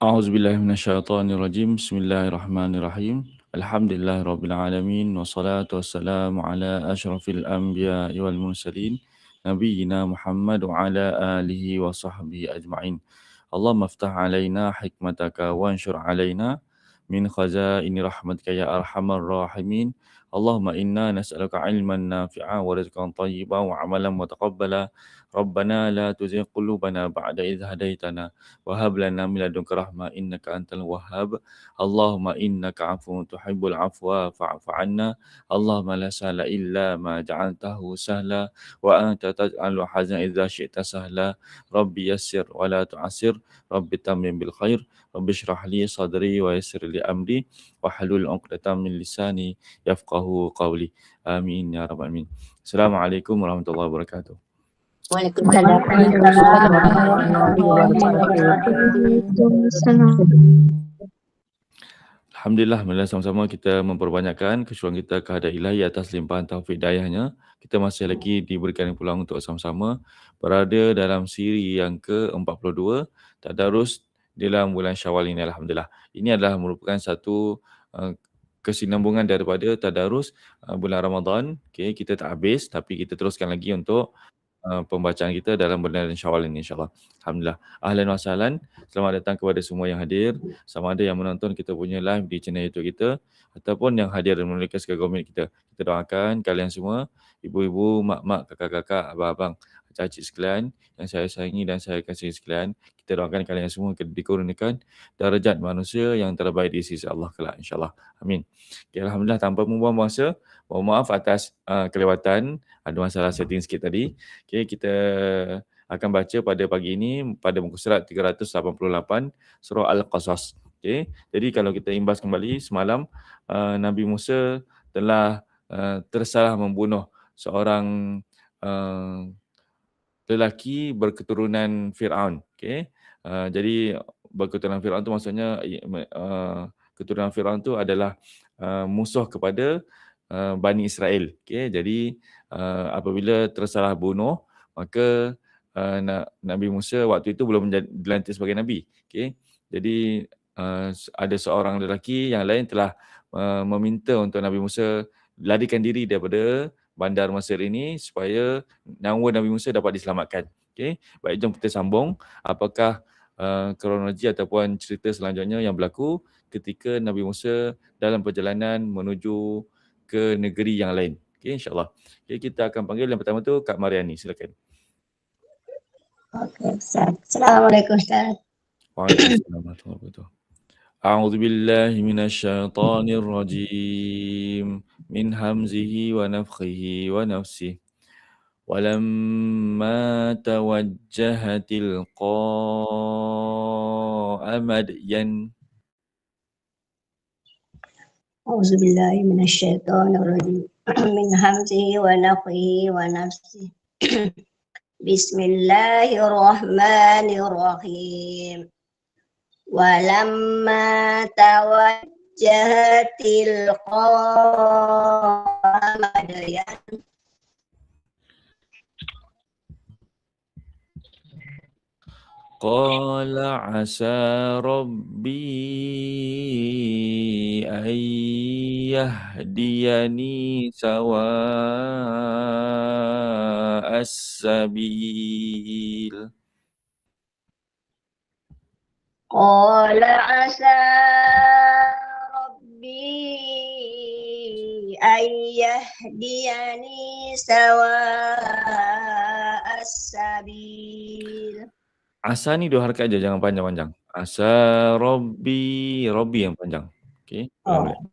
A'udzubillahi minasyaitonirrajim. Bismillahirrahmanirrahim. Alhamdulillahirabbil alamin wassalatu wassalamu ala asyrafil anbiya'i wal mursalin nabiyyina Muhammad wa ala alihi wa sahbihi ajma'in. Allahumma iftah alaina hikmataka wanshur alaina min khazaini rahmatika ya arhamar rahimin. Allahumma inna nas'aluka ilman nafi'a wa rizqan thayyiban wa amalan mutaqabbala. Rabbana la tuzigh qulubana ba'da idh hadaitana wa hab lana min ladunka rahmah innaka antal wahhab. Allahumma innaka 'afuwun tuhibbul 'afwa fa'fu 'anna. Allahumma la sahla illa ma ja'altahu sahla wa anta taj'alul hazna idza syi'ta sahla. Rabbi yassir wa la tu'assir. Rabbi tammim bil khair. Rabbi shrah li sadri wa yassir li amri wahlul 'uqdatam min lisani yafqahu qawli. Amin ya rabbal alamin. Assalamualaikum warahmatullahi wabarakatuh. Waalaikumsalam warahmatullahi wabarakatuh. Alhamdulillah, marilah sama-sama kita memperbanyakkan kesyukuran kita kehadrat Ilahi atas limpahan taufik dayahnya. Kita masih lagi diberikan peluang untuk sama-sama berada dalam siri yang ke-42, Tadarus dalam bulan Syawal ini, Alhamdulillah. Ini adalah merupakan satu kesinambungan daripada Tadarus bulan Ramadan. Okay, kita tak habis tapi kita teruskan lagi untuk pembacaan kita dalam bulan Syawal ini, insyaAllah. Alhamdulillah. Ahlan wa sahlan. Selamat datang kepada semua yang hadir. Sama ada yang menonton kita punya live di channel YouTube kita ataupun yang hadir dan menekan segala komen kita. Kita doakan kalian semua, ibu-ibu, mak-mak, kakak-kakak, abang-abang, cacik sekalian yang saya sayangi dan saya kasihi sekalian. Kita doakan kalian semua dikurniakan darajat manusia yang terbaik di sisi Allah kelak, insyaAllah. Amin. Okay, Alhamdulillah, tanpa membuang masa, mohon maaf atas kelewatan. Ada masalah setting sikit tadi. Okay, kita akan baca pada pagi ini pada muka surat 388 surah Al-Qasas. Okay, jadi kalau kita imbas kembali semalam, Nabi Musa telah tersalah membunuh seorang lelaki berketurunan Fir'aun. Okay, jadi berketurunan Fir'aun tu maksudnya keturunan Fir'aun tu adalah musuh kepada Bani Israel. Okay, jadi apabila tersalah bunuh, maka Nabi Musa waktu itu belum dilantik sebagai Nabi. Okay, jadi ada seorang lelaki yang lain telah meminta untuk Nabi Musa larikan diri daripada bandar Mesir ini supaya nyawa Nabi Musa dapat diselamatkan. Okay, baik, jom kita sambung. Apakah kronologi ataupun cerita selanjutnya yang berlaku ketika Nabi Musa dalam perjalanan menuju ke negeri yang lain. Okay, insyaAllah. Okay, kita akan panggil yang pertama tu Kak Mariani, silakan. Okey, Ustaz. Assalamualaikum, Ustaz. Waalaikumsalam warahmatullahi wabarakatuh. A'udzu billahi minasyaitonir rajim. Min hamzihi wa nafthihi wa nafsihi. Walamma tawajjaha tilqa'a Madyan. A'udzu billahi minasyaitonir rajim. Min hamzihi wa nafthihi wa nafsihi. Bismillahirrahmanirrahim. Walamma tawajjaha tilqa'a Madyan. Qala asa rabbi an yahdiyani sawa'as sabil. Qala asa rabbi an yahdiyani sawa'as sabil. Asa ni 2 harakat je, jangan panjang-panjang. Asa Rabbi, Rabbi yang panjang. Okey, ulang balik.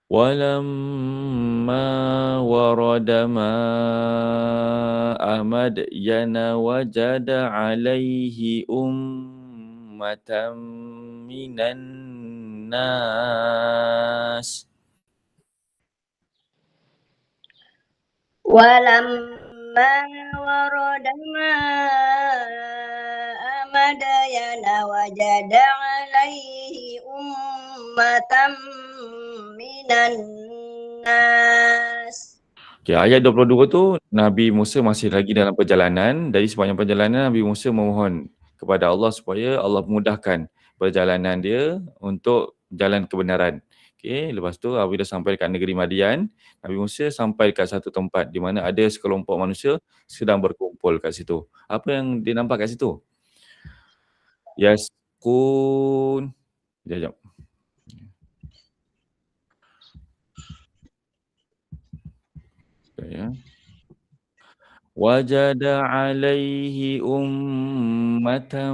Walamma warada ma'a Madyana wajada alaihi ummatan minan nas. Walamma ورد ماء مدين وجد عليه أمة من الناس. Okay, ayat 22 tu Nabi Musa masih lagi dalam perjalanan. Dari sepanjang perjalanan Nabi Musa memohon kepada Allah supaya Allah mudahkan perjalanan dia untuk jalan kebenaran. Okay, lepas tu apabila sampai dekat negeri Madian, Nabi Musa sampai dekat satu tempat di mana ada sekelompok manusia sedang berkumpul kat situ. Apa yang dia nampak kat situ? Yaskun. Sekejap. Ya. وجد عليه أمة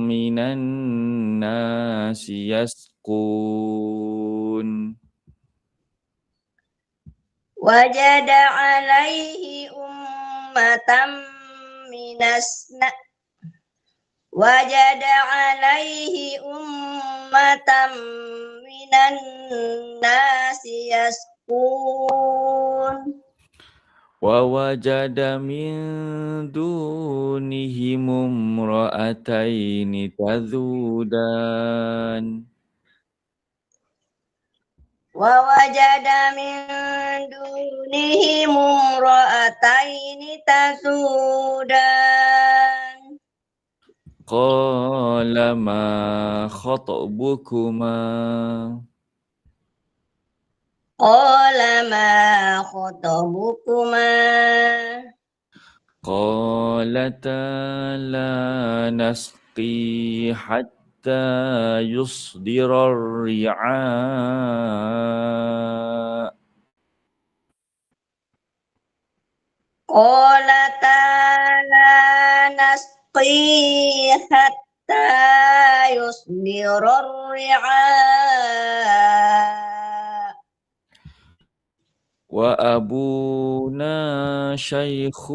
من الناس يسقون وجد عليه أمة من وجد عليه أمة من الناس يسقون ووجد من دونهم امرأتين تذودان ووجد من دونهم امرأتين تذودان قال ما خطبكما قال ما خطبكما قالتا لا نسقي حتى يصدر الرعاء قالتا لا نسقي حتى يصدر الرعاء وأبونا شيخ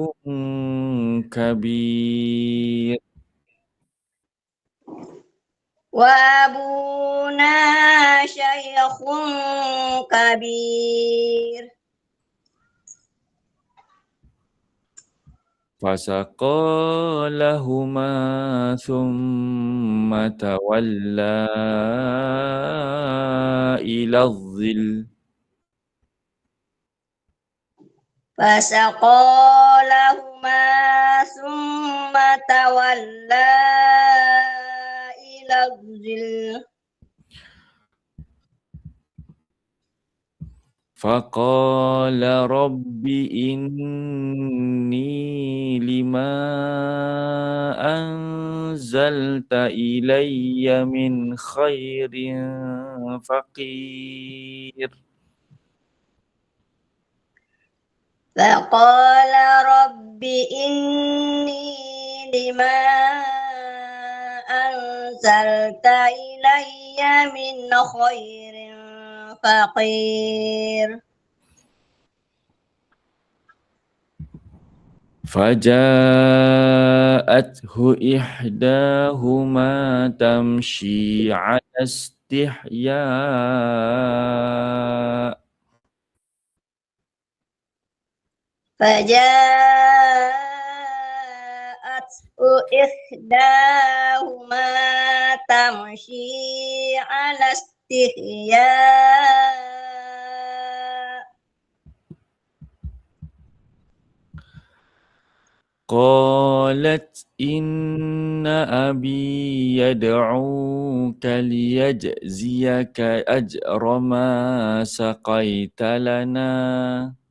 كبير وأبونا شيخ كبير فسقى لهما ثم تولى إلى الظل فسقى لهما ثم تولى إلى الظل فقال رب إني لما أنزلت إلي من خير فقير فقال رب إني لما أنزلت إلي من خير فقير فجاءته إحداهما تمشي على استحياء فجاءته إحداهما تمشي على استحياء قالت إن أبي يدعوك ليجزيك أجر ما سقيت لنا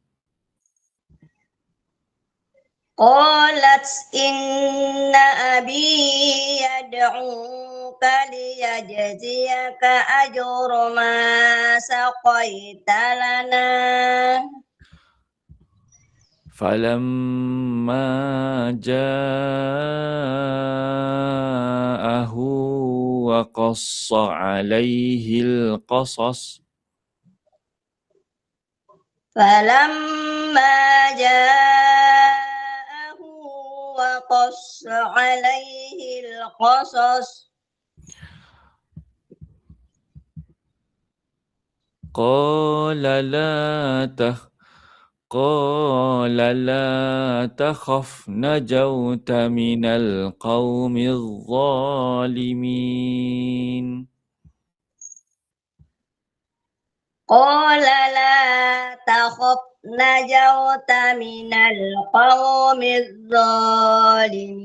قالت إن أبي يدعوك ليجزيك أجر ما سقيت لنا فلما جاءه وقص عليه القصص فلما جاءه وقص عليه القصص قال لا قال لا تخف نجوت من القوم الظالمين. قال لا تخف نجوت من القوم الظالمين.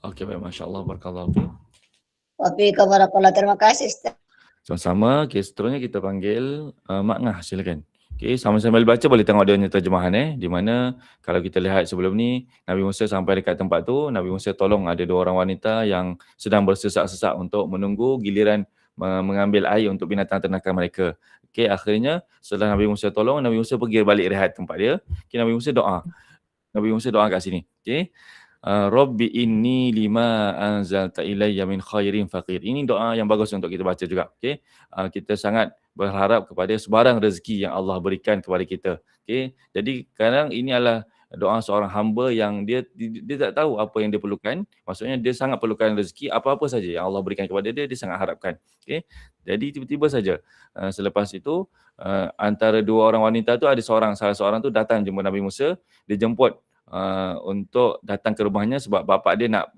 Okey, baik, Masya Allah, barakallahu fiik. Wafika barakallah. Terima kasih Ustaz. Sama-sama. Okey, seterusnya kita panggil Mak Ngah, silakan. Okey, sama-sama baca boleh tengok dia punya terjemahan di mana kalau kita lihat sebelum ni Nabi Musa sampai dekat tempat tu, Nabi Musa tolong ada dua orang wanita yang sedang bersesak-sesak untuk menunggu giliran mengambil air untuk binatang ternakan mereka. Okey, akhirnya setelah Nabi Musa tolong, Nabi Musa pergi balik rehat tempat dia. Okey, Nabi Musa doa. Nabi Musa doa kat sini. Okey. Rabbi inni lima anzalta ilayya min khairin faqir. Ini doa yang bagus untuk kita baca juga. Okey. Kita sangat berharap kepada sebarang rezeki yang Allah berikan kepada kita. Okey. Jadi kadang ini adalah doa seorang hamba yang dia tak tahu apa yang dia perlukan. Maksudnya dia sangat perlukan rezeki apa-apa saja yang Allah berikan kepada dia, dia sangat harapkan. Okey. Jadi tiba-tiba saja selepas itu antara dua orang wanita tu ada salah seorang tu datang jumpa Nabi Musa, dia jemput untuk datang ke rumahnya sebab bapa dia nak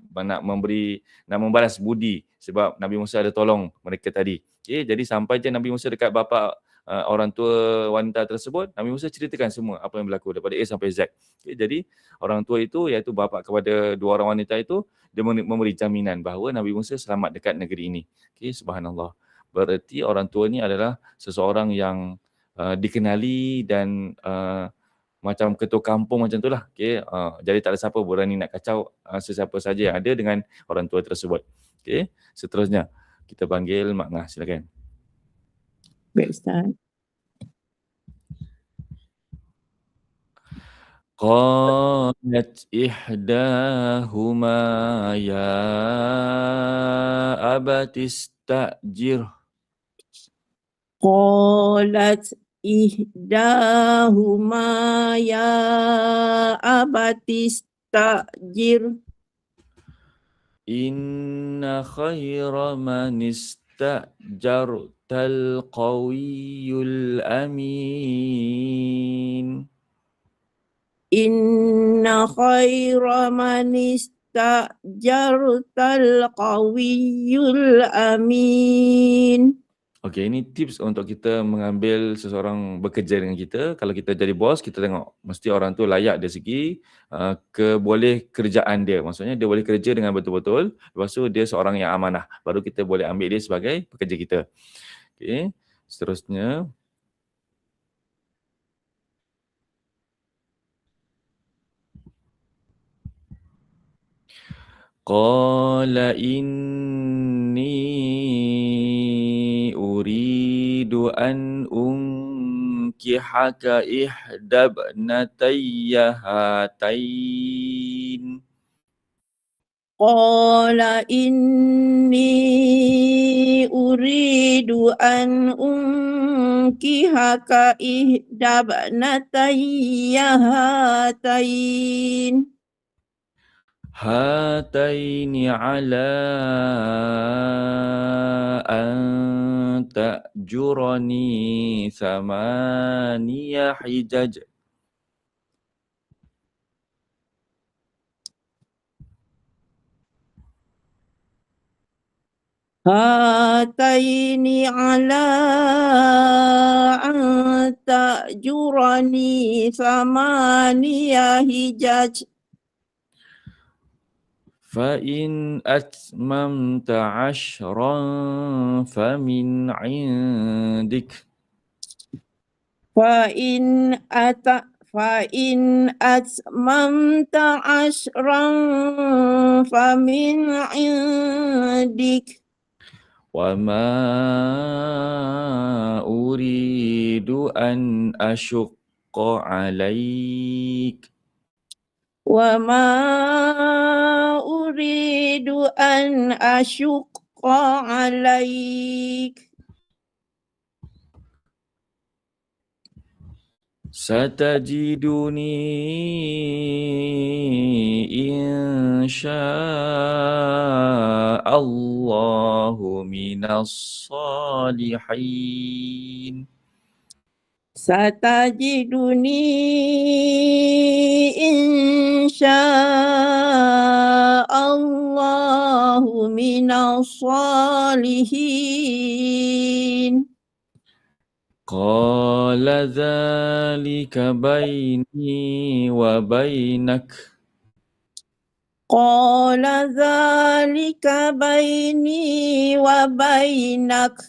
membalas budi sebab Nabi Musa ada tolong mereka tadi. Okey, jadi sampai je Nabi Musa dekat bapa orang tua wanita tersebut, Nabi Musa ceritakan semua apa yang berlaku daripada A sampai Z. Okey, jadi orang tua itu iaitu bapa kepada dua orang wanita itu dia memberi jaminan bahawa Nabi Musa selamat dekat negeri ini. Okey, subhanallah. Bererti orang tua ni adalah seseorang yang dikenali dan macam ketua kampung macam tu lah. Okay. Jadi tak ada siapa berani nak kacau sesiapa saja yang ada dengan orang tua tersebut. Okay. Seterusnya, kita panggil Mak Ngah. Silakan. Baik, Ustaz. Qalat ihdahuma ya abati istajir. Qalat ihdahuma ya abati istajir. Inna khaira man istajartal qawiyul amin. Inna khaira man istajartal qawiyyul amin. Okey, ini tips untuk kita mengambil seseorang bekerja dengan kita. Kalau kita jadi bos, kita tengok mesti orang tu layak dari segi boleh kerjaan dia. Maksudnya dia boleh kerja dengan betul-betul. Lepas tu dia seorang yang amanah. Baru kita boleh ambil dia sebagai pekerja kita. Okey, seterusnya. Qala inni uridu an unkihaka ihdabnatayya hatain. Qala inni uridu an unkihaka ihdabnatayya hatain. Hataini ala an ta'jurani thamaniya hijaj. Hataini ala an ta'jurani thamaniya hijaj. فإن أتممت عشرا فمن عندك. فإن أتممت عشرا فمن عندك. وما أريد أن أشق عليك. وما أريد أن أشق عليك. ستجدني إن شاء الله من الصالحين. satajiduni insya'allahu minas salihin. Qala dzalika baini wa bainak. Qala dzalika baini wa bainak.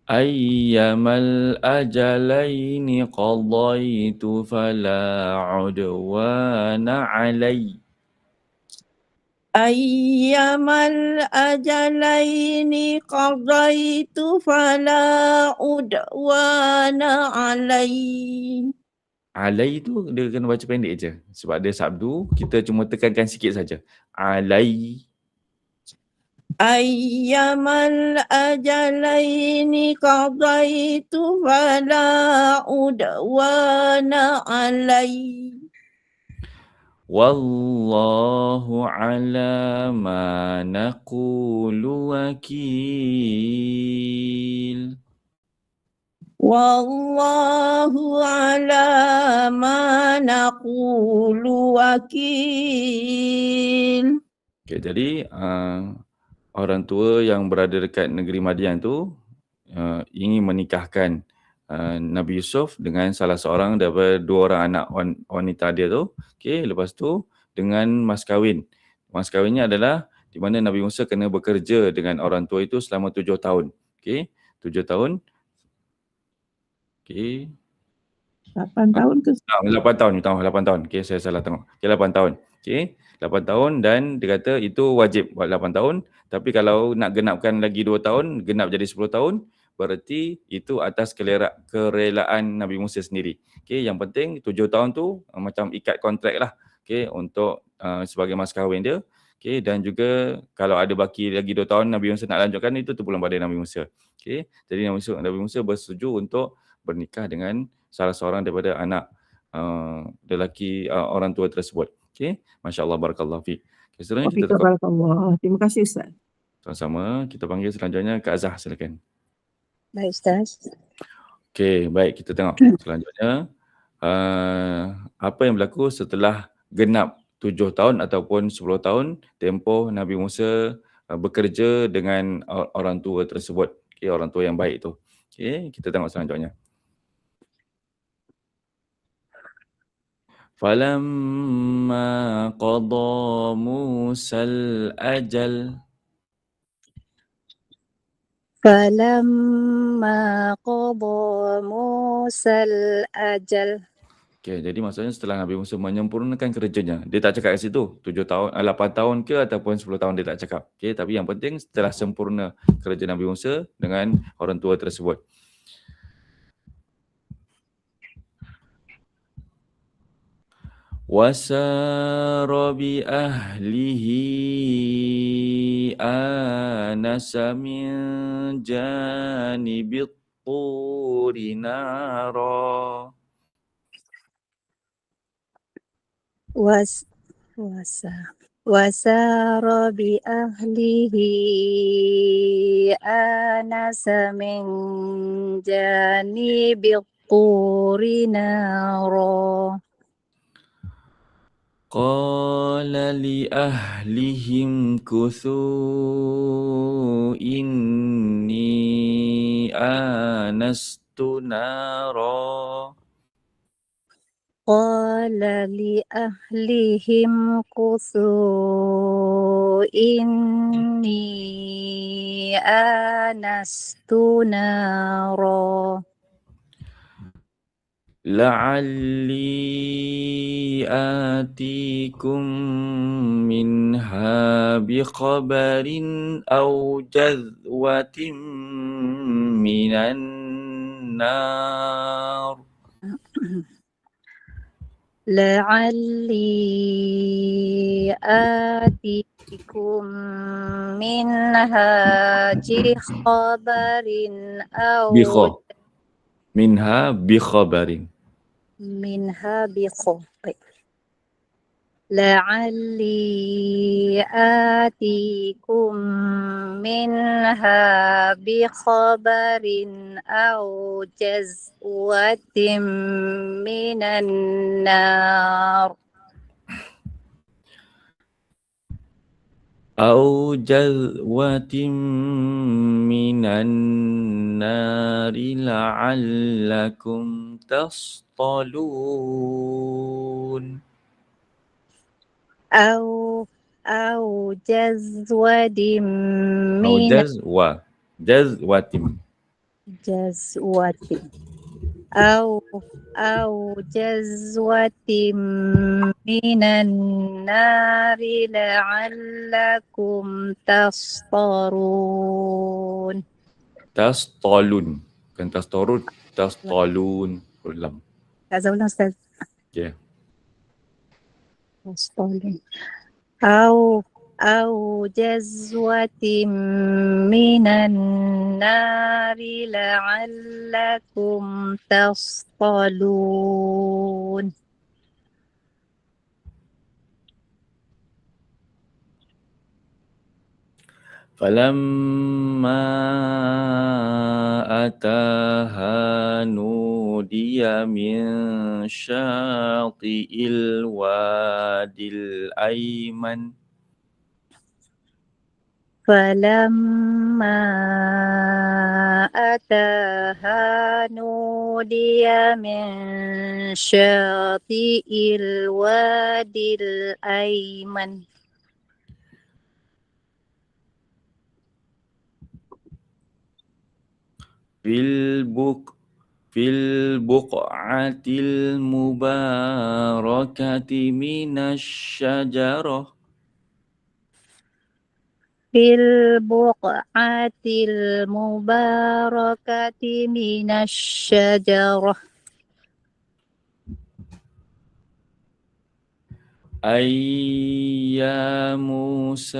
Ayyamal ajalaini qadaitu fala udwana alai. Ayyamal ajalaini qadaitu fala udwana alai. Alai tu dia kena baca pendek je. Sebab dia sabdu, kita cuma tekankan sikit saja. Alai. Ayyamal ajalaini qadaitu fala udwana alai. Wallahu ala ma naqulu wakil. Wallahu ala ma naqulu wakil. Okay, jadi orang tua yang berada dekat negeri Madian tu ingin menikahkan Nabi Yusuf dengan salah seorang daripada dua orang anak wanita dia tu. Okay, lepas tu dengan mas kahwin. Mas kahwinnya adalah di mana Nabi Musa kena bekerja dengan orang tua itu selama 7 tahun. Okay, 7 tahun. Okay. 8 tahun ke? 8 tahun, 8 tahun. Okay, saya salah tengok. Okay, 8 tahun. Okay, 8 tahun dan dia kata itu wajib buat 8 tahun. Tapi kalau nak genapkan lagi 2 tahun, genap jadi 10 tahun, berarti itu atas kerelaan Nabi Musa sendiri. Okay, yang penting 7 tahun tu macam ikat kontrak lah. Okay, untuk sebagai mas kahwin dia. Okay, dan juga kalau ada baki lagi 2 tahun Nabi Musa nak lanjutkan, itu terpulang pada Nabi Musa. Okay, jadi Nabi Musa bersetuju untuk bernikah dengan salah seorang daripada anak lelaki orang tua tersebut. Okay, Masya Allah, Barakallahu fiik. Okay, seterusnya kita Barakallah. Terima kasih Ustaz. sama-sama. Kita panggil selanjutnya Kak Azhar, silakan. Baik Ustaz. Okey, baik, kita tengok selanjutnya. Apa yang berlaku setelah genap 7 tahun ataupun 10 tahun tempoh Nabi Musa bekerja dengan orang tua tersebut. Okey, orang tua yang baik tu. Okey, kita tengok selanjutnya. Falamma qada Musal ajal. Falamma qada Musal ajal. Okay, jadi maksudnya setelah Nabi Musa menyempurnakan kerjanya, dia tak cakap kat situ 7 tahun, 8 tahun ke ataupun 10 tahun, dia tak cakap. Okay, tapi yang penting setelah sempurna kerja Nabi Musa dengan orang tua tersebut. Wasara bi ahlihi anasa min janibit turi nara. Wasara bi ahlihi anasa min janibi turi nara. Qala li ahlihim kuthu inni anastu nara. Qala li ahlihim kuthu inni anastu nara. La'alli atikum minha biqabarin aw jadwatin minan nar. La'alli atikum minha biqabarin aw minha biqabarin. minha biqabarin. لعلي آتيكم منها بخبر أو جزوة من النار أو جذوة من النار لعلكم تصطلون أو جزوة أو من جذوة أو جزوة من النار لعلكم تصطرون tastalun, bukan tastarun, tastalun. Ulang. Ustazah ulang Ustaz. Okay. تصطرون أو جزوة من النار لعلكم تصطلون فلما أتاها نودي من شاطئ الوادي الأيمن فلما أتاها نودي من شاطئ الوادي الأيمن في البقعة المباركة من الشجرة في البقعة المباركة من الشجرة أي يا موسى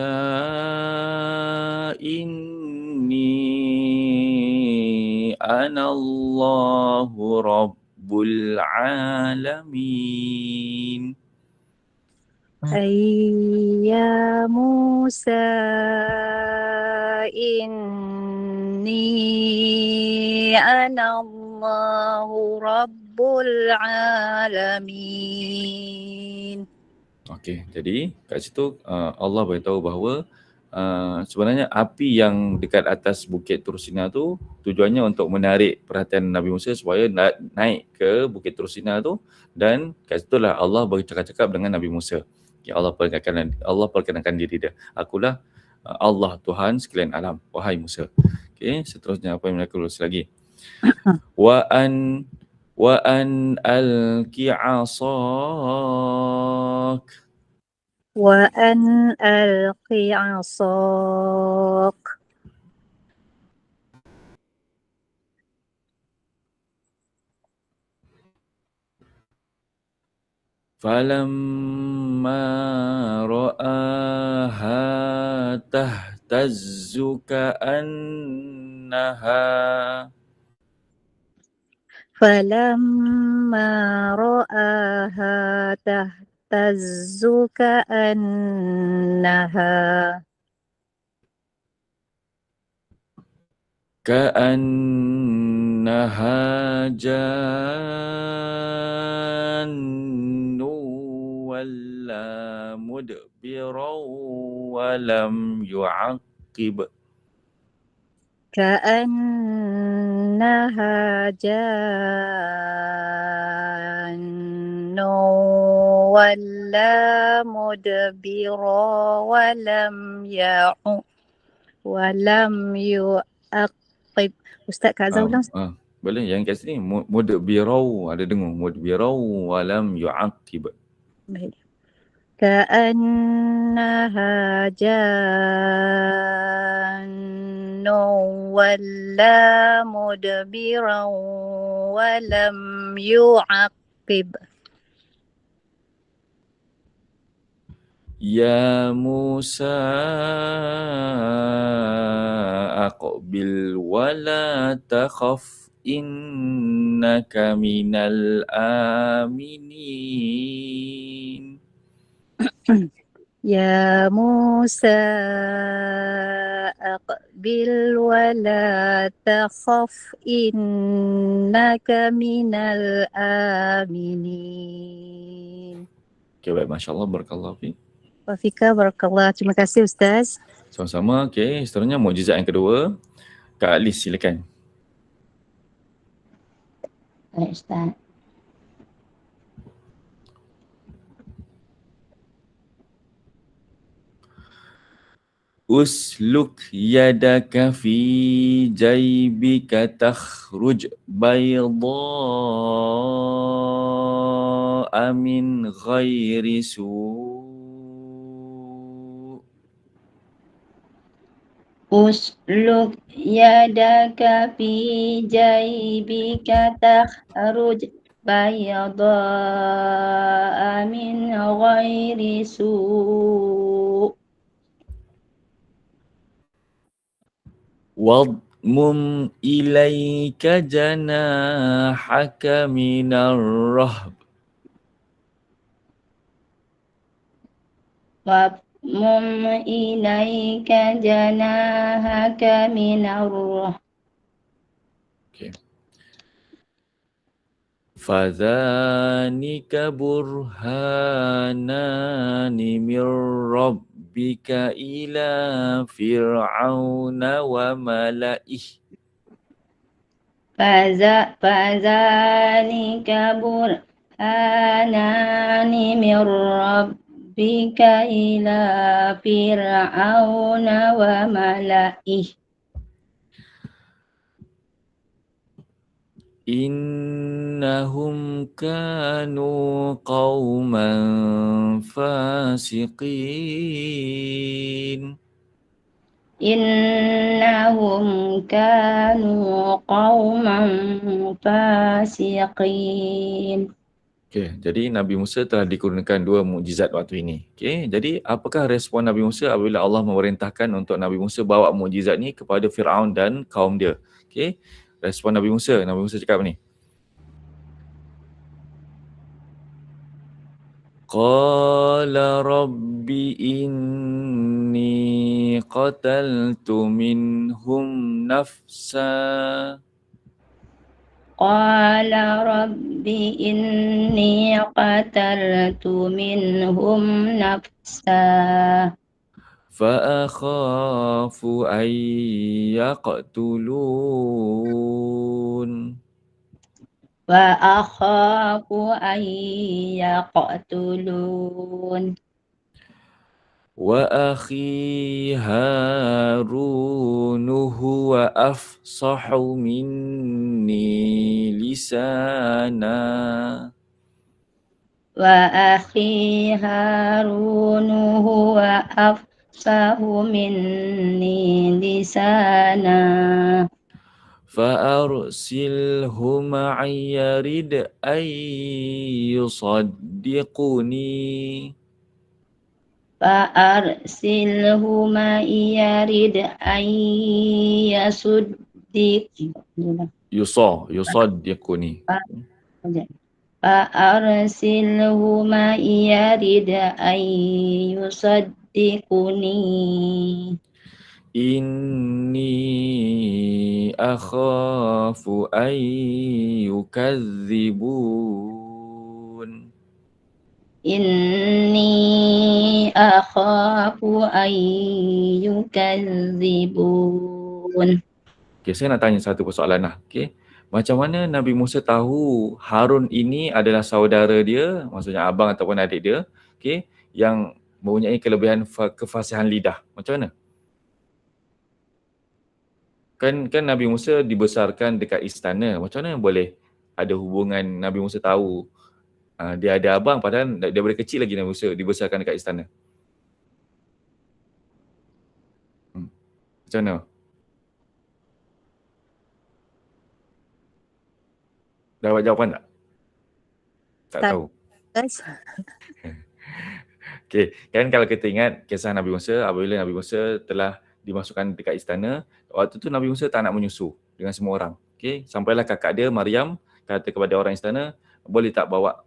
إني أنا الله رب العالمين أي يا موسى إني أنا الله رب العالمين. Okey, jadi kat situ Allah beritahu bahawa sebenarnya api yang dekat atas Bukit Tur Sina tu tujuannya untuk menarik perhatian Nabi Musa supaya naik ke Bukit Tur Sina tu, dan kat situlah Allah bercakap-cakap dengan Nabi Musa. Okay, Allah perkenalkan diri dia. Akulah Allah Tuhan sekalian alam, wahai Musa. Okey, seterusnya apa yang mereka tulis lagi? Wa an alqi asak وأن ألق عصاك فلما رآها تهتز كأنها فلما رآها تهتز كأنها جان ولا مدبرا ولم يعقب كأنها جان ولا مدبرا ولم يعقب. Ustaz Kak Azhar ulang. Boleh, yang kat sini mudbirau, ada dengar mudbirau walam yu'aqib. Baik. كأنها جان ولا مدبرا ولم يعقب. يا موسى أقبل ولا تخف إنك من الآمنين Ya Musa aqbil wa la takhaf innaka minal aminin. Okay, baik. Masya Allah. Barakallahu fiik. Wa fika barakallah. Terima kasih Ustaz. Sama-sama. Okay, seterusnya mukjizat yang kedua. Kak Alis, silakan. Baik Ustaz. Usluk yadaka fi jaybika takhruj bayda'a min ghairi su'. Usluk yadaka fi jaybika takhruj bayda'a min ghairi su' Wadmum ilayka janahaka minar rahb. Wadmum ilayka janahaka minar rahb. Okay. Fadhanika burhanani min rabbika ila fir'auna wa mala'ih. Fadhalika burhanani min rabbika ila fir'auna wa mala'ih. Innahum kanu qauman fasiqin. Innahum kanu qauman fasiqin. Okay, jadi Nabi Musa telah dikurniakan 2 mukjizat waktu ini. Okay, jadi apakah respon Nabi Musa apabila Allah memerintahkan untuk Nabi Musa bawa mukjizat ni kepada Firaun dan kaum dia? Okay, respon Nabi Musa cakap ni. Qala rabbi inni qataltu minhum nafsa. Qala rabbi inni qataltu minhum nafsa Fa'akhafu an yaqtulun. wa akhafu an yaqtulun. Wa akhi Harun huwa afsahu minni lisana. Wa akhi Harun huwa afsahu minni lisana. Fa'arsilhu ma'iyya rid an yusaddiquni. Fa'arsilhu ma'iyya rid an Yusaddiquni. Fa'arsilhu ma'iyya rid an yusaddiquni. Inni akhafu an yukadzibun. Inni akhafu an yukadzibun. Okay, saya nak tanya satu persoalan lah. Okay. Macam mana Nabi Musa tahu Harun ini adalah saudara dia, maksudnya abang ataupun adik dia, okay, yang mempunyai kelebihan kefasihan lidah? Macam mana? Kan Nabi Musa dibesarkan dekat istana. Macam mana boleh ada hubungan Nabi Musa tahu dia ada abang padahal daripada kecil lagi Nabi Musa dibesarkan dekat istana? Macam mana? Dapat jawapan tak? Tak tahu. Okay, kan kalau kita ingat kisah Nabi Musa, apabila Nabi Musa telah dimasukkan dekat istana, waktu tu Nabi Musa tak nak menyusu dengan semua orang. Okay, sampailah kakak dia Maryam kata kepada orang istana, boleh tak bawa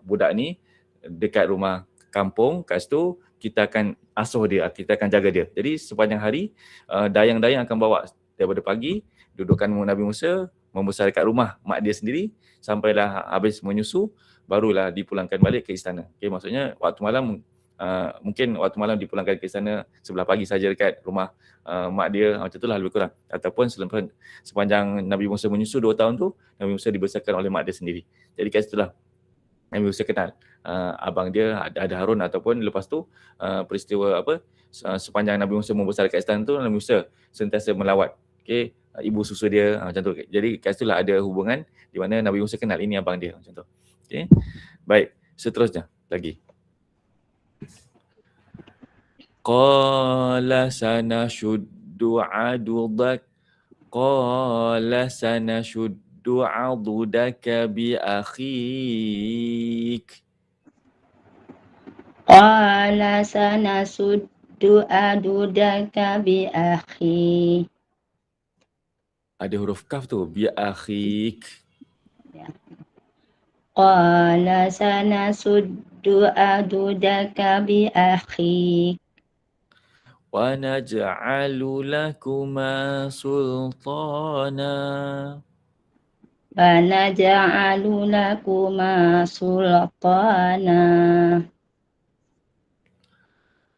budak ni dekat rumah kampung, kat situ kita akan asuh dia, kita akan jaga dia. Jadi sepanjang hari dayang-dayang akan bawa daripada pagi, dudukkan Nabi Musa, membesar kat rumah mak dia sendiri, sampailah habis menyusu, barulah dipulangkan balik ke istana. Okay, maksudnya waktu malam mungkin waktu malam dipulangkan ke istana, sebelah pagi saja dekat rumah mak dia, macam itulah lebih kurang. Ataupun sepanjang Nabi Musa menyusu 2 tahun tu, Nabi Musa dibesarkan oleh mak dia sendiri. Jadi kat situlah Nabi Musa kenal abang dia ada Harun, ataupun lepas tu peristiwa sepanjang Nabi Musa membesar kat istana tu, Nabi Musa sentiasa melawat ibu susu dia, macam tu. Jadi kat situlah ada hubungan di mana Nabi Musa kenal ini abang dia, macam tu. Baik, seterusnya lagi. Qala sanashuddu adudak bi akhik. Qala sanasuddu adudaka bi akhi. Ada huruf kaf tu, bi akhik. Qala sanasuddu adudaka bi akhi. Wa naj'alu lakuma sultana. Wa naj'alu lakuma sultana.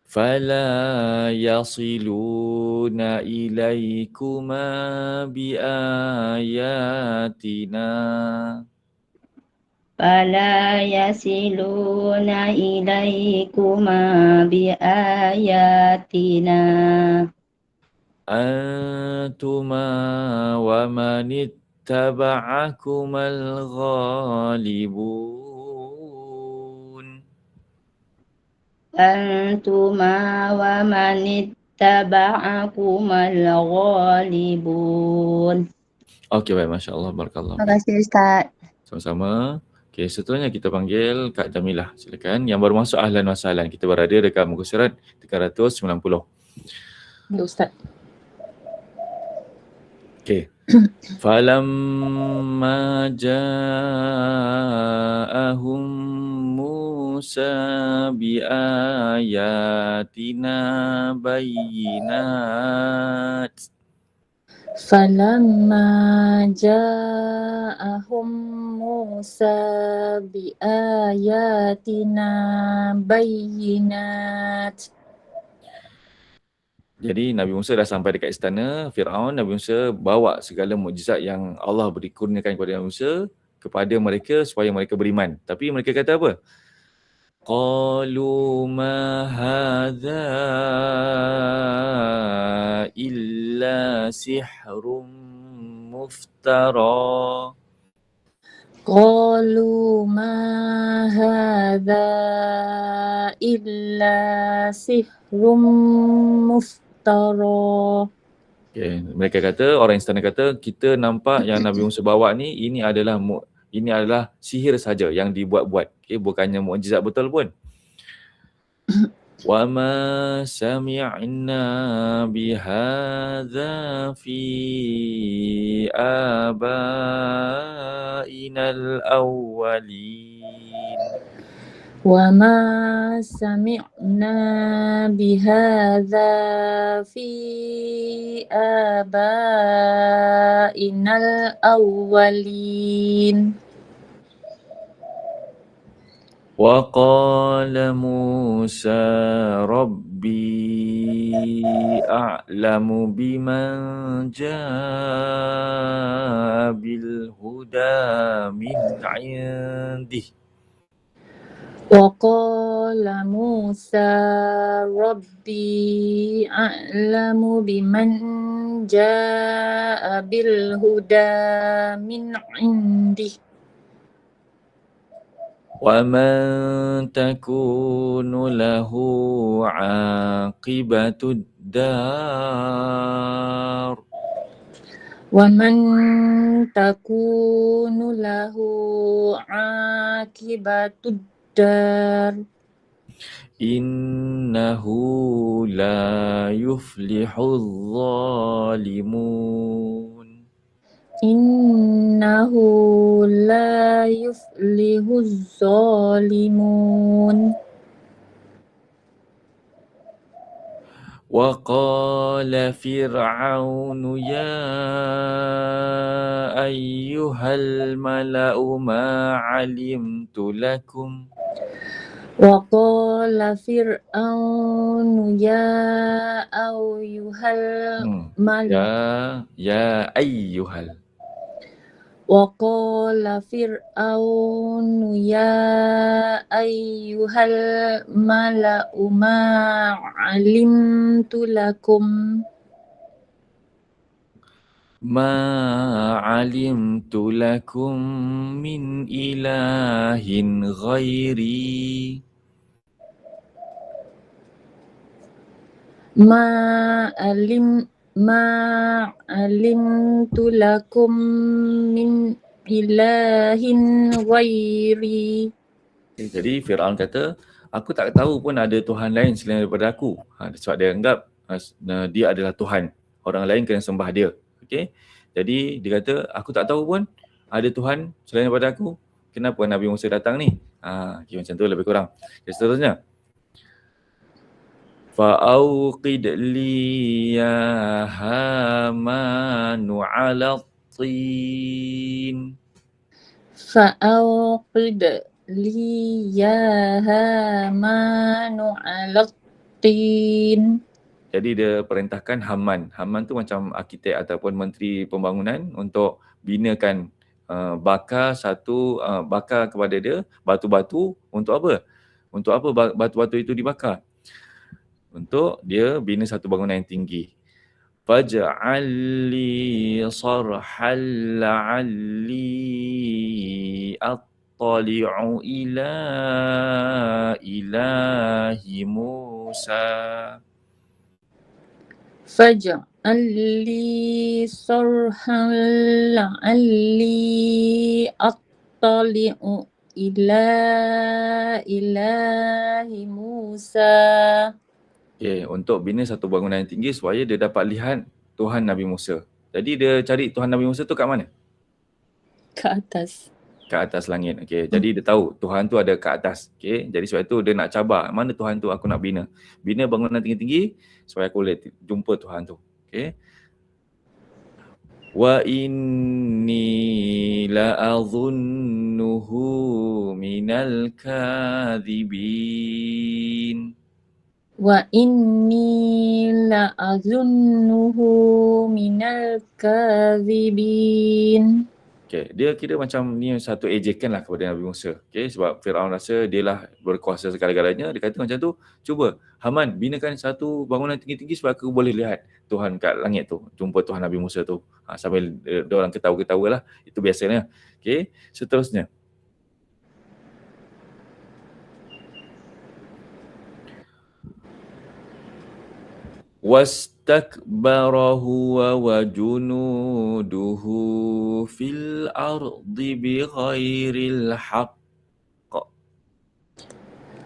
Fala yasiluna ilaikuma biayatina. Fala yasiluna ilaikuma biayatina. Antuma wa manittaba'akumal ghalibun. Antuma wa manittaba'akumal ghalibun. Okey, baik, Masya Allah, barakallah. Terima kasih Ustaz. Sama-sama. Okey, seterusnya kita panggil Kak Jamilah. Silakan. Yang baru masuk, ahlan wa sahlan. Kita berada dekat muka surat 390. Ya Ustaz. Okey. Falamma ja'ahum Musa biayatina bayyinat. Falamma ja'ahum Musa biayatina bayyinat. Jadi Nabi Musa dah sampai dekat istana Firaun. Nabi Musa bawa segala mukjizat yang Allah beri kurniakan kepada Nabi Musa kepada mereka supaya mereka beriman. Tapi mereka kata apa? Qalu ma hadza illa sihrun muftara. Qalu ma hadza illa sihrun muftara. Okay. Mereka kata, orang istana kata, kita nampak yang Nabi Musa bawa ni, ini adalah sihir saja yang dibuat-buat. Okay. Bukannya mukjizat betul pun. Wa ma sami'na bihadza fi abainal awwalin. Wa ma sami'na bihadza fi abainal awwalin. Wa qala Musa Rabbi a'lamu biman ja'a bil huda min 'indih. Wa qala Musa Rabbi a'lamu biman ja'a bil huda min 'indih. وَمَنْ تَكُونُ لَهُ عَاقِبَةُ الدَّارِ. وَمَنْ تَكُونُ لَهُ عَاقِبَةُ الدَّارِ. إِنَّهُ لَا يُفْلِحُ الظَّالِمُونَ. Innahu la yuflihuz zalimun. وقال فرعون يا أيها الملأ ما علمت لكم وقال فرعون يا أيها الملأ يا أيها وقال فرعون يا أيها الملأ ما علمت لكم من إله غيري ما علمت لكم من إله غيري. Jadi Firaun kata, aku tak tahu pun ada Tuhan lain selain daripada aku. Sebab dia anggap dia adalah Tuhan. Orang lain kena sembah dia. Okay? Jadi dia kata, aku tak tahu pun ada Tuhan selain daripada aku. Kenapa Nabi Musa datang ni? Okay, macam tu lebih kurang. Okay, seterusnya. فَأَوْقِدْ لِي يَا هَامَانُ عَلَى الطِّينِ فأوقد لي يا هامان على الطين. Jadi dia perintahkan Haman. Haman tu macam arkitek ataupun menteri pembangunan untuk binakan bakar kepada dia batu-batu untuk apa? Untuk apa batu-batu itu dibakar? Untuk dia bina satu bangunan yang tinggi. Faj'al li sarhal la'alli attali'u ila ilahi Musa. فاجعل لي صرحا لعلي أطلع إلى إله موسى. Okay, untuk bina satu bangunan yang tinggi supaya dia dapat lihat Tuhan Nabi Musa. Jadi dia cari Tuhan Nabi Musa tu kat mana? Ke atas. Kat atas langit. Okay, jadi dia tahu Tuhan tu ada kat atas. Okay, jadi sebab itu dia nak cabar mana Tuhan tu aku nak bina. Bina bangunan tinggi-tinggi supaya aku boleh jumpa Tuhan tu. Okay. Wa inni la'adhunnuhu minal kadhibin. Wa inni la'azunnuhu minal kadhibin. Okay, dia kira macam ni satu ejekan lah kepada Nabi Musa. Okay, sebab Firaun rasa dia lah berkuasa segala-galanya. Dia kata macam tu, cuba Haman binakan satu bangunan tinggi-tinggi supaya aku boleh lihat Tuhan kat langit tu. Jumpa Tuhan Nabi Musa tu. Sambil dia orang ketawa-ketawa lah. Itu biasanya. Okay, seterusnya. واستكبر هو وجنوده في الأرض بغير الحق.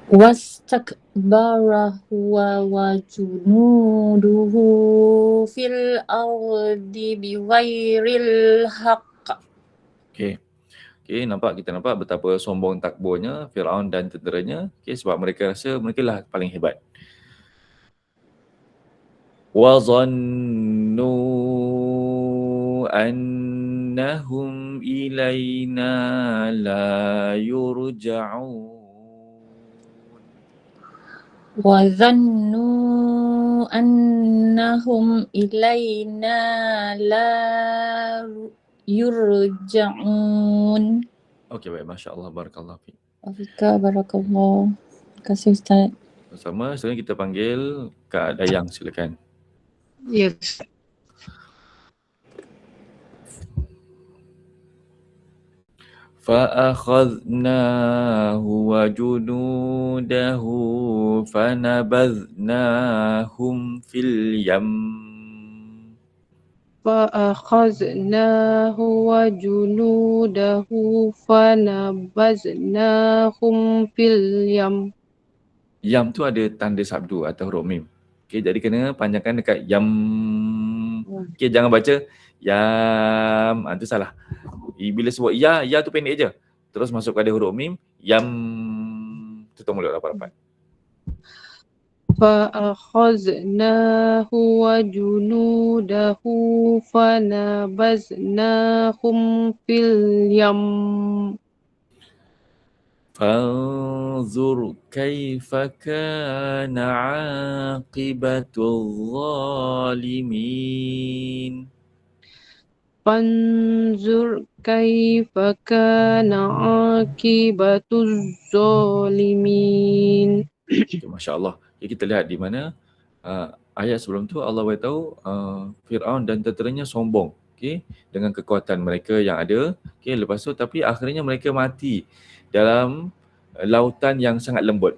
واستكبر هو وجنوده في الأرض بغير الحق. Okay, kita nampak betapa sombong takburnya Firaun dan tenteranya. Okay, sebab mereka rasa mereka lah paling hebat. وَظَنُّوا أَنَّهُمْ إِلَيْنَا لَا يُرْجَعُونَ. وَظَنُّوا أَنَّهُمْ إِلَيْنَا لَا يُرْجَعُونَ. Okay, baik. Masya Allah. Barakallah. Afika, barakallah. Terima kasih Ustaz. Sama, sekarang kita panggil Kak Dayang, silakan. Yes. فَأَخَذْنَاهُ وَجُنُودَهُ فَنَبَذْنَاهُمْ فِي الْيَمِّ. فَأَخَذْنَاهُ وَجُنُودَهُ فَنَبَذْنَاهُمْ فِي الْيَمِّ. Yam tu ada tanda sabdu atau huruf mim. Okay, jadi kena panjangkan dekat yam. Okay, jangan baca yam. Itu salah. Bila sebut ya tu pendek je. Terus masuk pada huruf mim, yam. Tutup mulut rapat-rapat. فأخذناه وجنوده فنبذناهم في اليم فانظر كيف كان عاقبة الظالمين. فانظر كيف كان عاقبة الظالمين. Okay, Masya Allah. Okay, kita lihat di mana ayat sebelum tu Allah beritahu Fir'aun dan tenteranya sombong, okay, dengan kekuatan mereka yang ada. Okay, lepas tu tapi akhirnya mereka mati dalam lautan yang sangat lembut.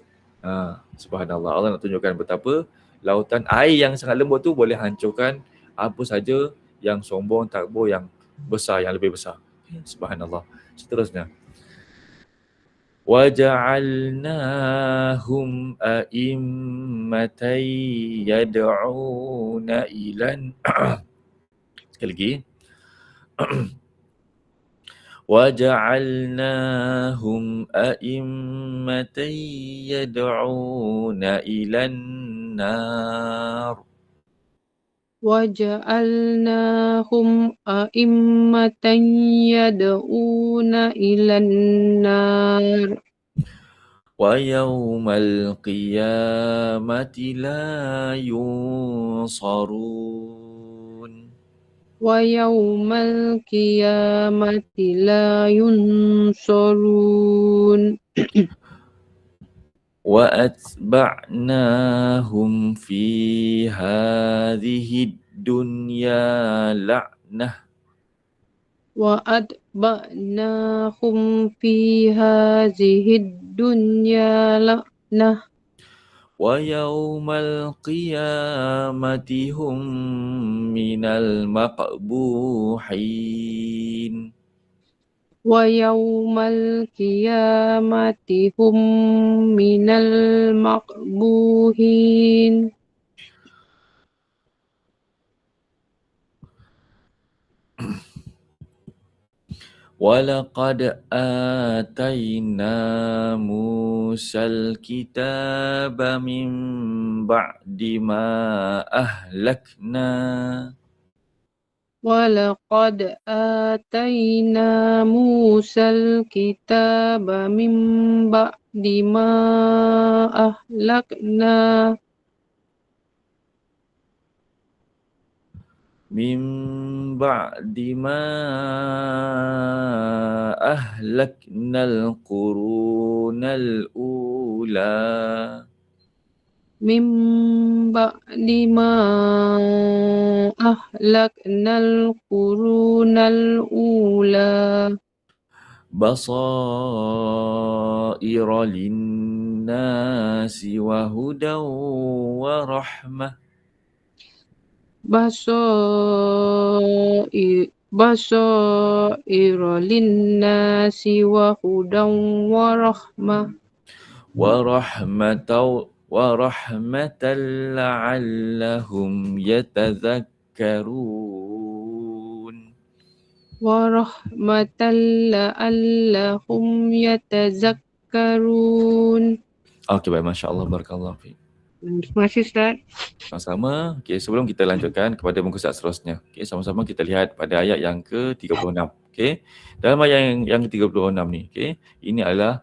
Subhanallah, Allah nak tunjukkan betapa lautan air yang sangat lembut tu boleh hancurkan apa saja yang sombong, takbur, yang besar, yang lebih besar. Okay, Subhanallah. Seterusnya, وَجَعَلْنَاهُمْ أَئِمَّةً يَدْعُونَ إِلَى sekali lagi. وَجَعَلْنَاهُمْ أَئِمَّةً يَدْعُونَ إِلَى النَّارِ وجعلناهم أئمة يدعون إلى النار وَيَوْمَ الْقِيَامَةِ لَا يُنصَرُونَ ويوم القيامة لا ينصرون وَأَتْبَعْنَاهُمْ فِي هَذِهِ الدُّنْيَا لَعْنَةً وأتبعناهم في هذه الدنيا لعنة وَيَوْمَ الْقِيَامَةِ هُمْ مِنَ الْمَقْبُوحِينَ ويوم القيامة هم من المقبوحين وَلَقَدْ آتَيْنَا مُوسَى الْكِتَابَ مِنْ بَعْدِ مَا أَهْلَكْنَا ولقد آتينا موسى الكتاب من بعد ما أهلكنا من بعد ما أهلكنا القرون الأولى من بعد ما أهلكنا القرون الأولى بصائر للناس وهدى ورحمة بصائر للناس وهدى ورحمة لعلهم يتذكرون ورحمة لعلهم يتذكرون. Okey, baik, Masya Allah, Barakallahu fiik. Terima kasih Ustaz. Sama-sama. Okay, sebelum kita lanjutkan kepada muka surat seterusnya, okay, sama-sama kita lihat pada ayat yang ke-36. Okay. Dalam ayat yang ke-36 ni, okay, ini adalah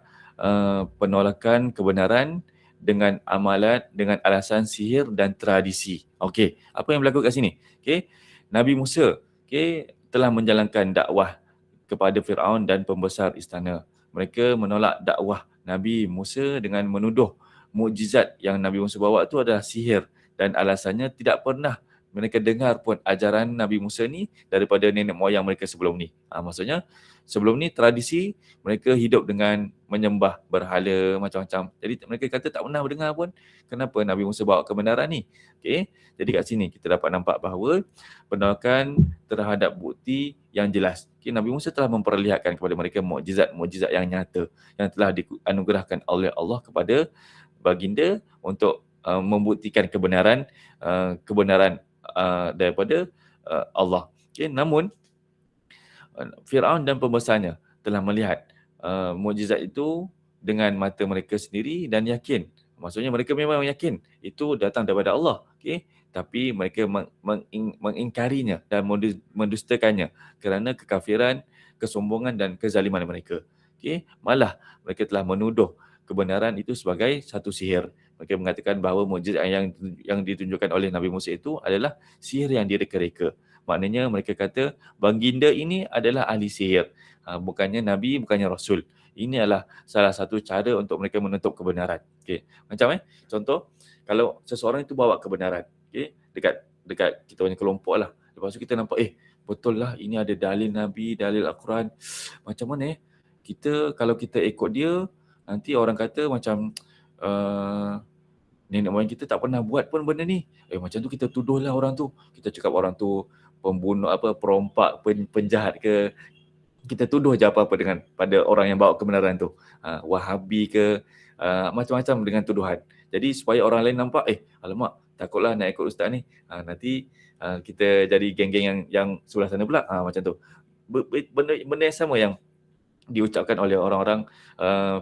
penolakan kebenaran dengan amalan, dengan alasan sihir dan tradisi. Okay, apa yang berlaku kat sini? Okay, Nabi Musa, okay, telah menjalankan dakwah kepada Fir'aun dan pembesar istana. Mereka menolak dakwah Nabi Musa dengan menuduh mukjizat yang Nabi Musa bawa tu adalah sihir, dan alasannya tidak pernah mereka dengar pun ajaran Nabi Musa ni daripada nenek moyang mereka sebelum ni. Maksudnya sebelum ni tradisi mereka hidup dengan menyembah berhala macam-macam. Jadi mereka kata tak pernah mendengar pun kenapa Nabi Musa bawa kebenaran ni. Okey. Jadi kat sini kita dapat nampak bahawa penolakan terhadap bukti yang jelas. Okay, Nabi Musa telah memperlihatkan kepada mereka mukjizat-mukjizat yang nyata yang telah dianugerahkan oleh Allah kepada baginda untuk membuktikan kebenaran daripada Allah. Okay, namun Fir'aun dan pembesarnya telah melihat mukjizat itu dengan mata mereka sendiri dan yakin Maksudnya mereka memang yakin itu datang daripada Allah. Okey, tapi mereka mengingkarinya dan mendustakannya kerana kekafiran, kesombongan dan kezaliman mereka. Okey, malah mereka telah menuduh kebenaran itu sebagai satu sihir. Mereka mengatakan bahawa mukjizat yang ditunjukkan oleh Nabi Musa itu adalah sihir yang direka-reka. Maknanya mereka kata baginda ini adalah ahli sihir. Bukannya Nabi, bukannya Rasul. Ini adalah salah satu cara untuk mereka menutup kebenaran. Okey. Macam contoh, kalau seseorang itu bawa kebenaran, okey, dekat kita punya kelompok lah. Lepas tu kita nampak, betul lah ini ada dalil Nabi, dalil Al-Quran. Macam mana kalau kita ikut dia, nanti orang kata macam nenek moyang kita tak pernah buat pun benda ni. Macam tu kita tuduhlah orang tu. Kita cakap orang tu pembunuh, perompak, penjahat ke. Kita tuduh je apa-apa pada orang yang bawa kebenaran tu. Wahabi ke, macam-macam dengan tuduhan. Jadi supaya orang lain nampak, alamak, takutlah nak ikut ustaz ni. Nanti kita jadi geng-geng yang sebelah sana pula. Macam tu. Benda yang sama yang diucapkan oleh orang-orang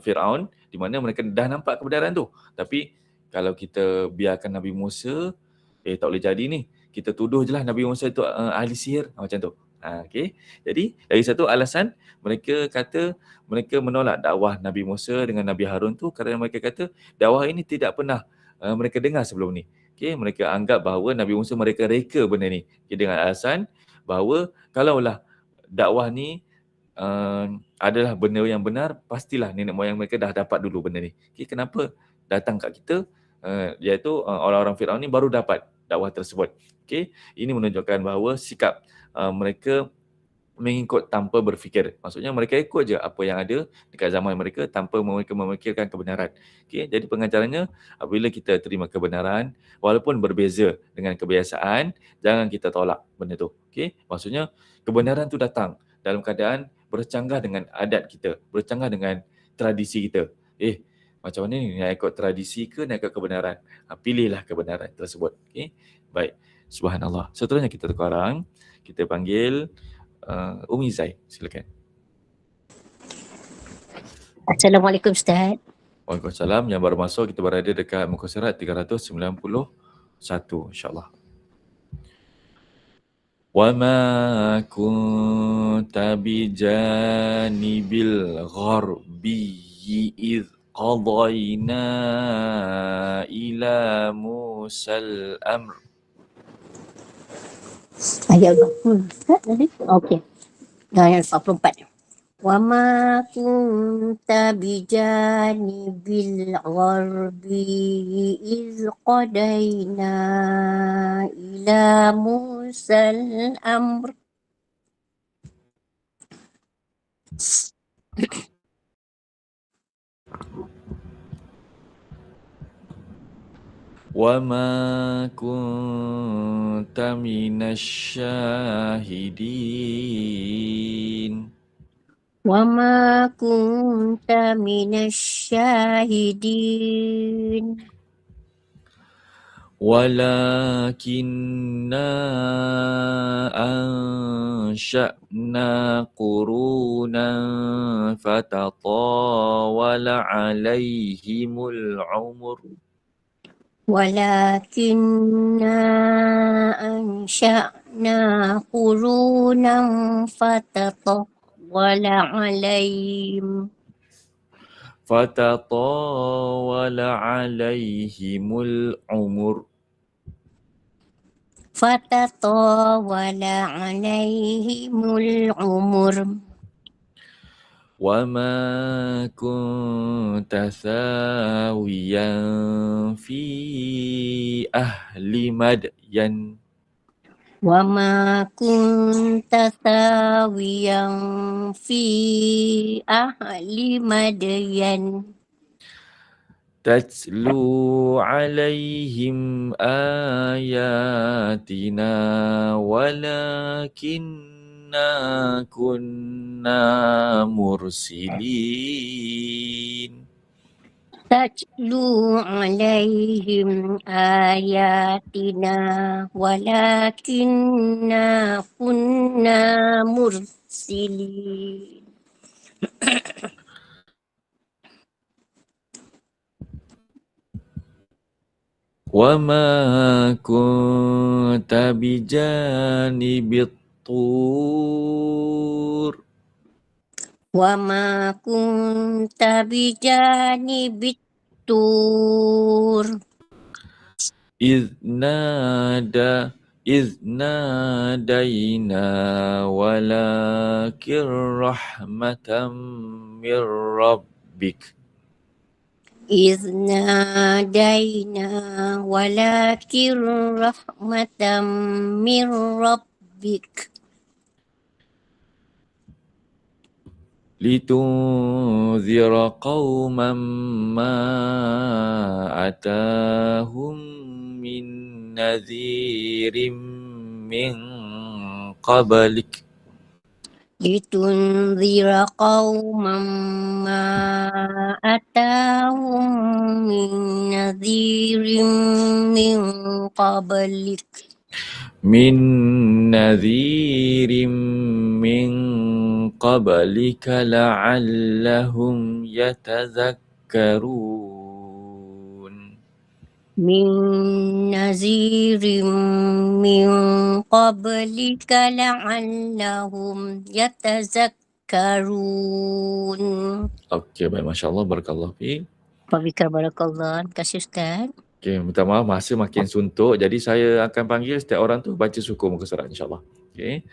Firaun, di mana mereka dah nampak kebenaran tu. Tapi kalau kita biarkan Nabi Musa, tak boleh jadi ni. Kita tuduh je lah Nabi Musa itu ahli sihir. Macam tu. Okay. Jadi dari satu alasan mereka kata mereka menolak dakwah Nabi Musa dengan Nabi Harun tu kerana mereka kata dakwah ini tidak pernah mereka dengar sebelum ni. Okay. Mereka anggap bahawa Nabi Musa mereka reka benda ni. Okay. Dengan alasan bahawa kalaulah dakwah ni adalah benda yang benar, pastilah nenek moyang mereka dah dapat dulu benda ni. Okay. Kenapa datang kat kita, iaitu orang-orang Firaun ni baru dapat dakwah tersebut. Okay. Ini menunjukkan bahawa sikap mereka mengikut tanpa berfikir. Maksudnya mereka ikut je apa yang ada dekat zaman mereka tanpa mereka memikirkan kebenaran. Okay. Jadi pengajarannya, apabila kita terima kebenaran, walaupun berbeza dengan kebiasaan, jangan kita tolak benda tu. Okay. Maksudnya kebenaran tu datang dalam keadaan bercanggah dengan adat kita, bercanggah dengan tradisi kita. Macam mana ni, nak ikut tradisi ke nak ikut kebenaran? Pilihlah kebenaran tersebut. Okay. Baik. Subhanallah. Seterusnya kita sekarang, kita panggil Umi Zai. Silakan. Assalamualaikum Ustaz. Waalaikumsalam. Yang baru masuk, kita berada dekat muka surat 391, insyaAllah. وَمَا كُنْتَ بِجَانِبِ الْغَرْبِيِّ إِذْ قَضَيْنَا إِلَى مُوسَى الْأَمْرَ. Ayat 40 tadi? Okey. Ayat 44. Wa ma kunta bijanibil gharbi iz qadaina ila Musal amr. وَمَا كُنْتَ مِنَ الشَّاهِدِينَ وما كنت من الشاهدين وَلَكِنَّا أَنشَأْنَا قُرُونًا فَتَطَاوَلَ عَلَيْهِمُ الْعُمُرُ ولكننا أنشأنا قرونا فتطول عليهم الْعُمُرُ وَمَا كُنْتَ ثَاوِيًا فِي أَهْلِ مَدْيَنَ وما كنت ثاويا في أهل مدين تَتْلُو عَلَيْهِمْ آيَاتِنَا وَلَكِنَّا كُنَّا مُرْسِلِينَ تتلو عليهم آياتنا ولكننا كنا مرسلين. وما كنت بجانب الطور وما كنت بجانب الطور إذ نادينا ولكن رحمة من ربك إذ نادينا ولكن رحمة من ربك لتنذر قوما ما أتاهم من نذير من قبلك لتنذر قوما ما أتاهم من نذير من قبلك من نذير من قبلك لعلهم يتذكرون من نذير من قبلك لعلهم يتذكرون. Okey, baik. Masya Allah, barakallah fiik. Wabika barakallah. Terima kasih Ustaz. Okey, minta maaf masa makin suntuk. Jadi saya akan panggil setiap orang tu baca suku muka surat insyaAllah. Okey.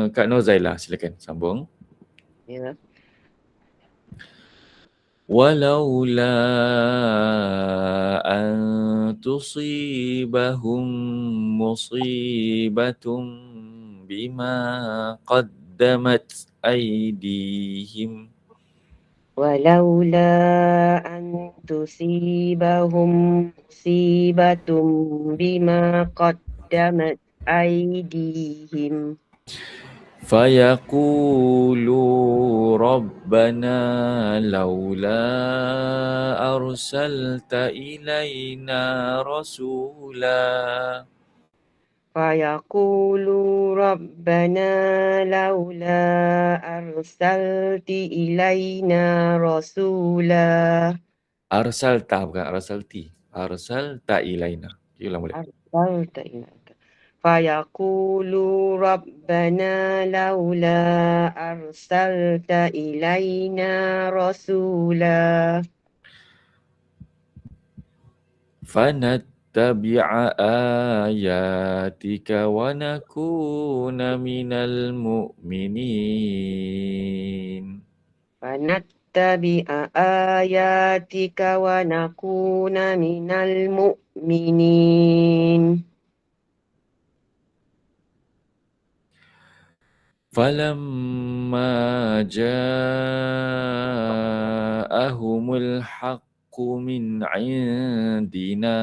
Kak Nurzaila, silakan sambung. Ya. ولولا أن تصيبهم مصيبة بما قدمت أيديهم ولولا أن تصيبهم مصيبة بما قدمت أيديهم فيقولوا ربنا لولا أرسلت إلينا رسولا فيقولوا ربنا لولا أرسلت إلينا رسولا أرسلت bukan أرسلتي أرسلت إلينا. Ulang boleh. أرسلت إلينا فيقولوا ربنا لولا أرسلت إلينا رسولا فنتبع آياتك ونكون من المؤمنين فنتبع آياتك ونكون من المؤمنين فلما جاءهم الحق من عندنا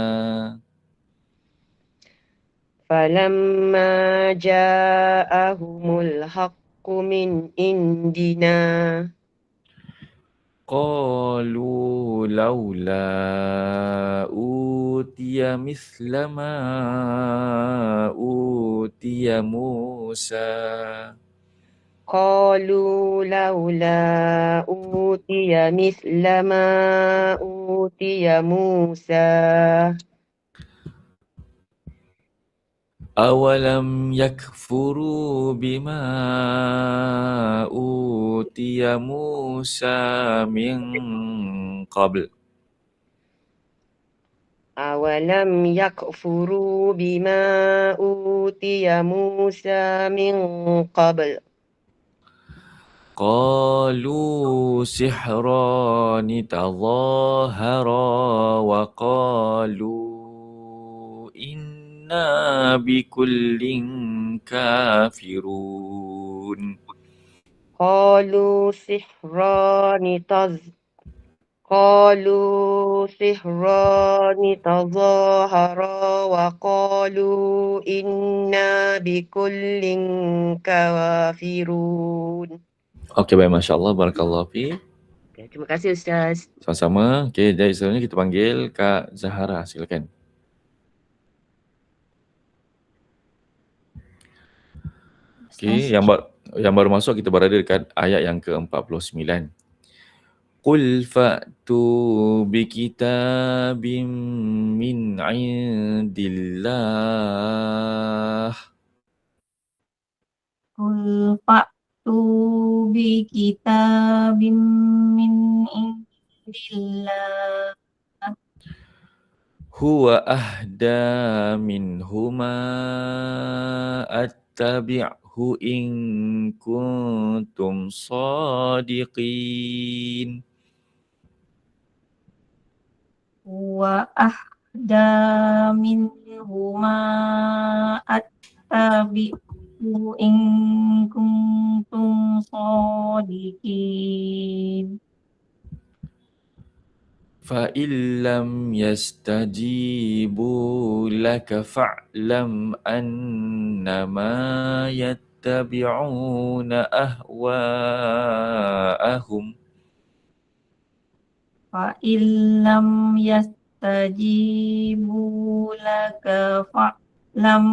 فلما جاءهم الحق من عندنا قالوا لولا أوتي مثل ما أوتي موسى قالوا لولا أوتي مثل ما أوتي موسى أولم يكفروا بما أوتي موسى من قبل أولم يكفروا بما أوتي موسى من قبل قالوا سحران تظاهرا وقالوا إنا بكل كافرون قالوا سحران تظاهرا وقالوا إنا بكل كافرون. Okey, baik. Masya Allah, barakallahu fiik. Terima kasih Ustaz. Sama-sama. Okey, jadi selanjutnya kita panggil Kak Zahara, silakan. Okey, yang baru masuk kita berada dekat ayat yang ke-49. Qul fa'tu bikitabim min indillah. Qul fa'tu bi kitabim min indillah. Huwa ahda minhuma attabi'hu in kuntum sadiqin. Wa ahda minhuma attabi'u in kuntum sadiqin. فَإِن لَّمْ يَسْتَجِيبُوا لَكَ فَاعْلَمْ أَنَّمَا يَتَّبِعُونَ أَهْوَاءَهُمْ. فَإِن لَّمْ يَسْتَجِيبُوا لَكَ فَاعْلَمْ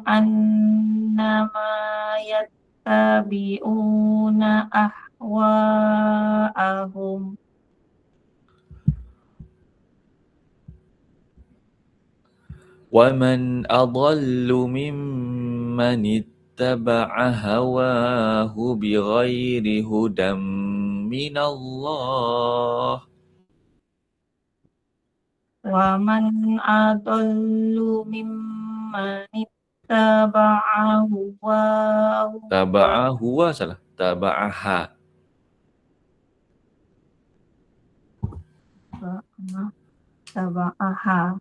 أَنَّمَا يَتَّبِعُونَ أَهْوَاءَهُمْ. وَمَنْ أَضَلُّ مِمَّنِ اتَّبَعَ هَوَاهُ بِغَيْرِ هُدًى مِّنَ اللَّهِ. وَمَنْ أَضَلُّ مِمَّنِ اتَّبَعَ هَوَاهُ Taba'ahu salah. Taba'aha. اتبعها.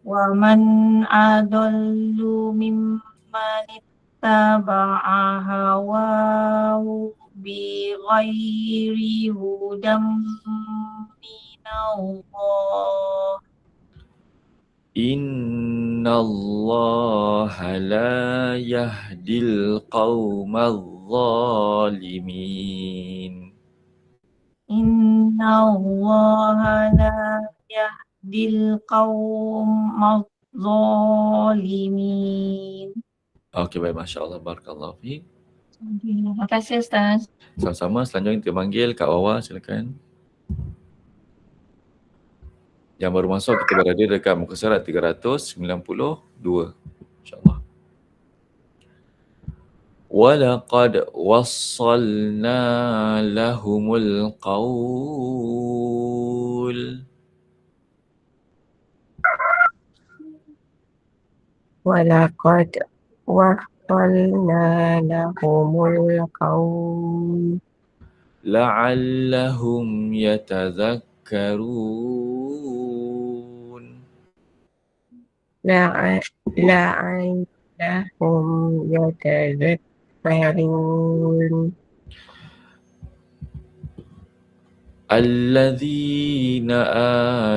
وَمَنْ أَضَلُّ مِمَّنِ اتَّبَعَ هَوَاهُ بِغَيْرِ هُدًى مِّنَ اللَّهِ. إِنَّ اللَّهَ لَا يَهْدِي الْقَوْمَ الظَّالِمِينَ. إِنَّ اللَّهَ لَا يَهْدِي الْقَوْمَ الظَّالِمِينَ. Okey, baik. Masya Allah. Barakallahu fiik. Terima kasih Ustaz. Sama-sama. Selanjutnya kita panggil Kak Wawa. Silakan. Yang baru masuk kita berada dekat muka surat 392. InsyaAllah. وَلَقَدْ وَصَّلْنَا لَهُمُ الْقَوْلَ. وَلَقَدْ وَصَّلْنَا لَهُمُ الْقَوْلَ لَعَلَّهُمْ يَتَذَكَّرُونَ. لَعَلَّهُمْ يَتَذَكَّرُونَ. الَّذِينَ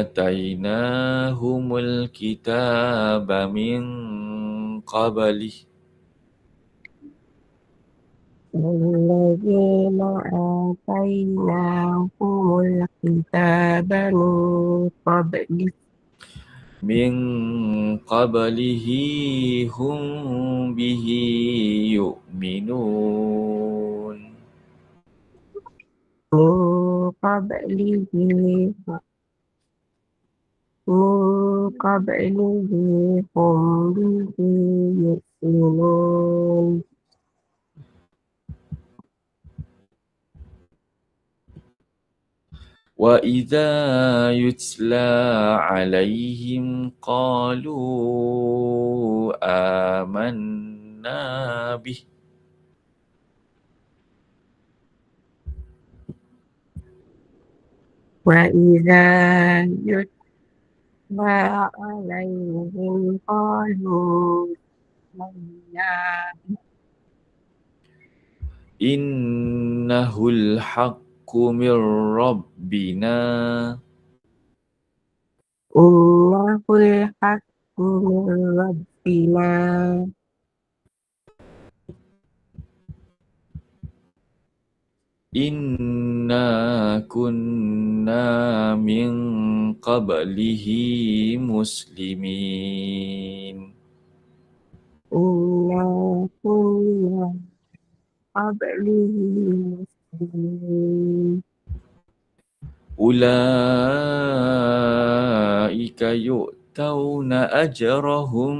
آتَيْنَاهُمُ الْكِتَابَ مِنْ قَبْلِهِ. الَّذِينَ آتَيْنَاهُمُ الْكِتَابَ مِنْ قَبْلِهِ هُمْ بِهِ يُؤْمِنُونَ. من قبله هم به يؤمنون. وَإِذَا يُتْلَى عَلَيْهِمْ قَالُوا آمَنَّا بِهِ. وَإِذَا يُتْلَى عليهم قالوا آمنا إِنَّهُ الْحَقُّ مِنْ رَبِّنَا. إنه الحق من ربنا إِنَّا كُنَّا مِنْ قَبْلِهِ مُسْلِمِينَ. إنا كنا قبله Ulaika yu'tawna ajrahum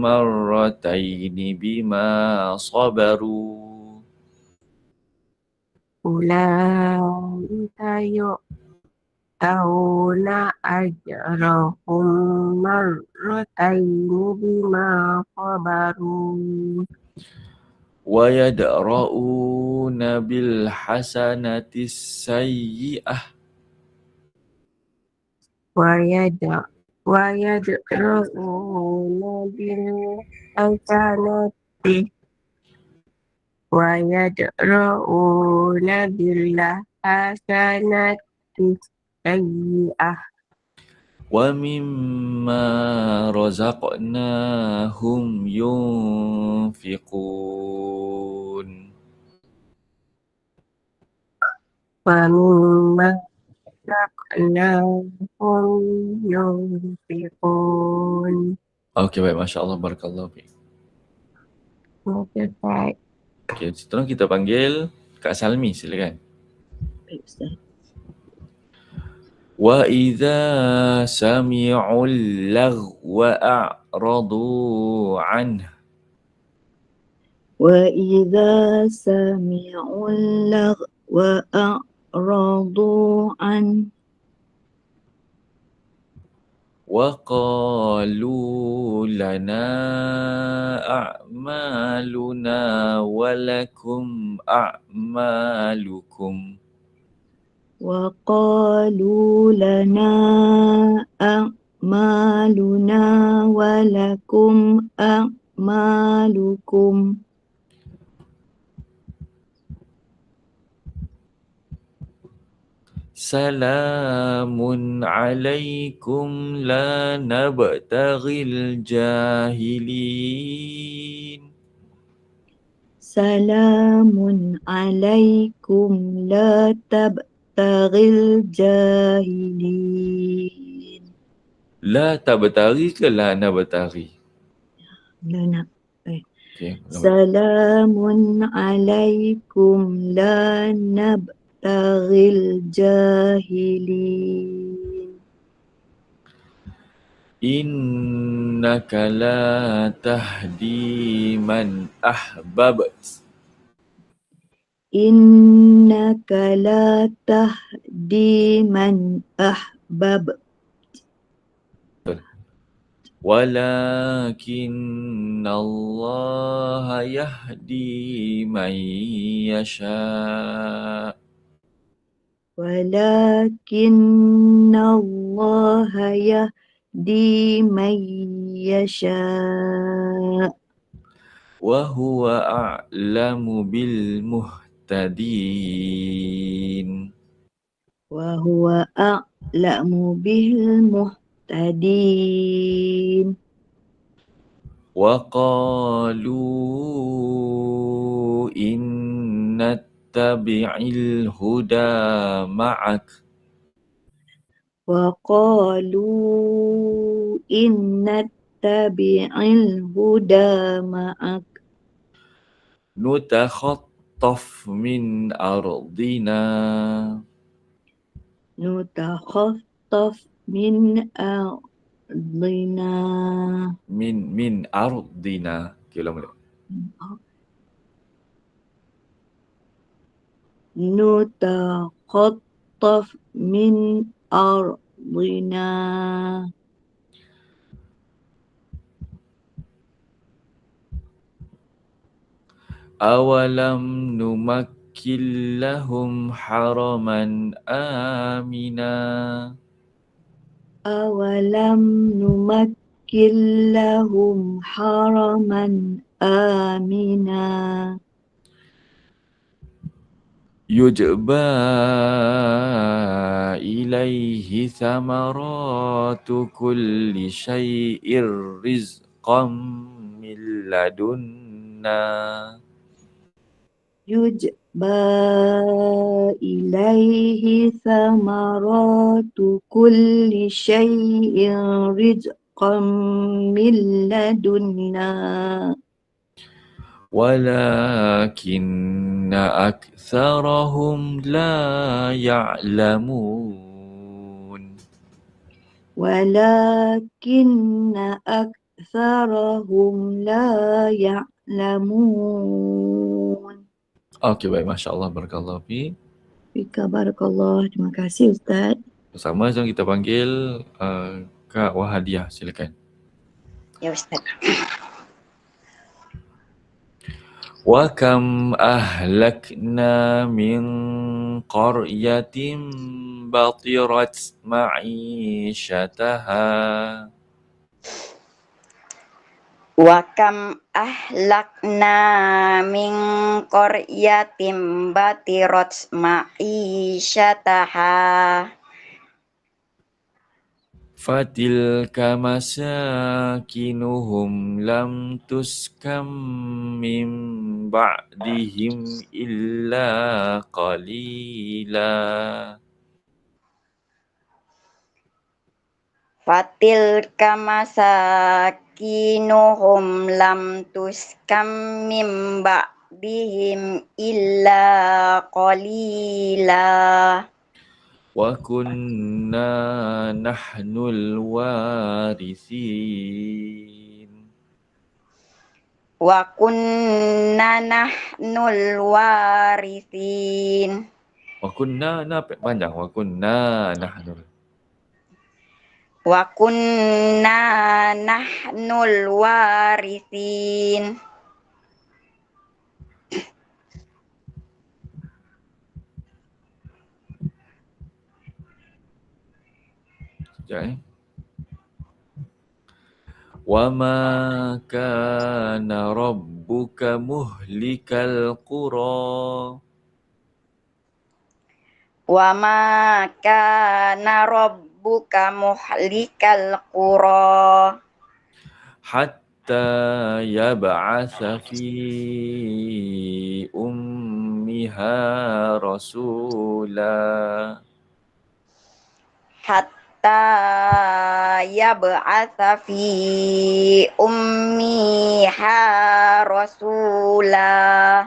marrataini bima sabaru. Ulaika yu'tawna ajrahum marrataini bima sabaru. Wa yadra'una bil hasanati sayyi'ah. ويدرؤون بالحسنة السيئة ومما رزقناهم ينفقون. ومما رزقناهم ينفقون. Okey, baik, Masya Allah, Barakallahu fiik. Okay, baik. Okey, seterusnya kita panggil Kak Salmi, silakan. Baik, Ustaz. Wa idza sami'ul laghwa a'radu anhu. وإذا سمعوا اللغو أعرضوا عنه وقالوا لنا أعمالنا ولكم أعمالكم. وقالوا لنا أعمالنا ولكم أعمالكم. Salamun alaikum la nabtaghil jahilin. Salamun alaikum la tabtaghil jahilin. La tabtaghi ke la nabtaghi? La nak. Okey. Salamun alaikum la nabtaghil jahilin. Innaka la tahdi man ahbabt. Innaka la tahdi man ahbab. Walakin Allah yahdi man yasha. Walakin Allah yahdi man yasha. Wa huwa a'lamu bil muhtadin. Wa huwa a'lamu bil muhtadin. Wa qalu inna tabi'il huda ma'ak. Wa qalu inna tabi'il huda ma'ak. Nutakhattaf min ardina. Nutakhattaf min ardina. Min ardina. Okay, ulang balik. Nutakhattaf min ardina. Awalam numakkil lahum haraman amina. Awalam numakkil lahum haraman amina. Yujba ilaihi thamaratu kulli syai'ir rizqan min ladunna. Yujba ilaihi thamaratu kulli syai'in rizqan min ladunna. ولكن أكثرهم لا يعلمون. ولكن أكثرهم لا يعلمون. Okey, baik. Masya Allah. Barakallahu fi. Fika barakallah. Terima kasih Ustaz. Bersama, jom kita panggil Kak Wahadiah. Silakan. Ya Ustaz. وكم أهلكنا من قرية بطرت معيشتها وكم أهلكنا من قرية بطرت معيشتها فتلك مساكنهم لم تسكن من بعدهم إلا قليلا فتلك مساكنهم لم تسكن من بعدهم إلا قليلا وكنا نحن الوارثين وكنا نحن الوارثين وكنا panjang وكنا نحن وكنا نحن الوارثين Sekejap وما كان ربك مهلك القرى وما كان ربك مهلك القرى حتى يبعث في أمها رسولا حتى يبعث في أمها رسولا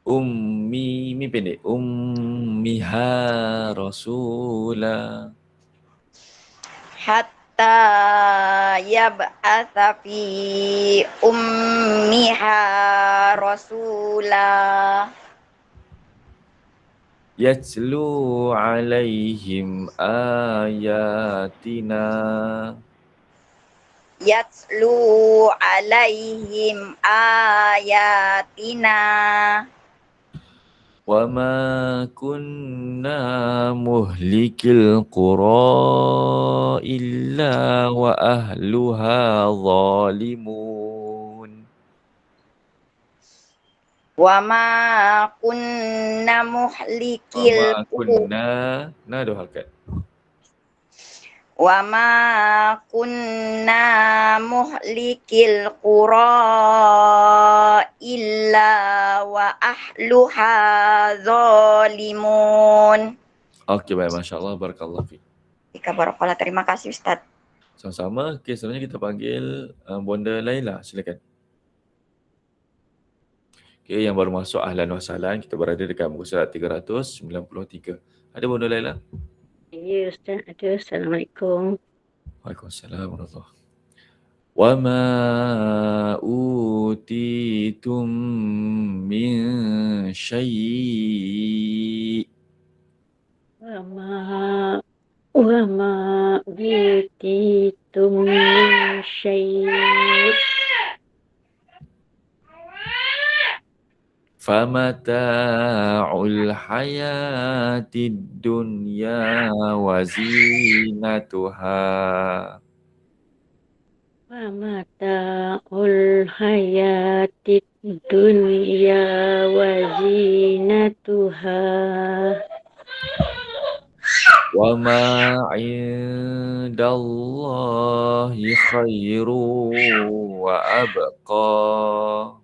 أمي مي pendek أمها رسولا حتى يبعث في أمها رسولا يتلو عليهم آياتنا يتلو عليهم آياتنا وما كنا مهلك القرى إلا وأهلها ظالمون وما كنا مهلك وما القرى كنا dua harakat وما كنا مهلك القرى إلا وأهلها ظالمون. Okey, baik. Masya Allah. Barakallah fi. Ika barakallah. Terima kasih Ustaz. Sama-sama. Okey, selanjutnya kita panggil Bonda Laila. Silakan. Okey, yang baru masuk ahlan wa sahlan. Kita berada dekat muka surat 393. Ada Bonda Laila? Ya Ustaz, ada. Assalamualaikum. Waalaikumsalam warahmatullahi wabarakatuh. وَمَا أُوتِيتُم مِّن شَيْءٍ وما أوتيتم من شيء فَمَتَاعُ الْحَيَاةِ الدُّنْيَا وَزِينَتُهَا ومتاع الحياة الدنيا وزينتها وَمَا عِندَ اللَّهِ خَيْرٌ وَأَبْقَى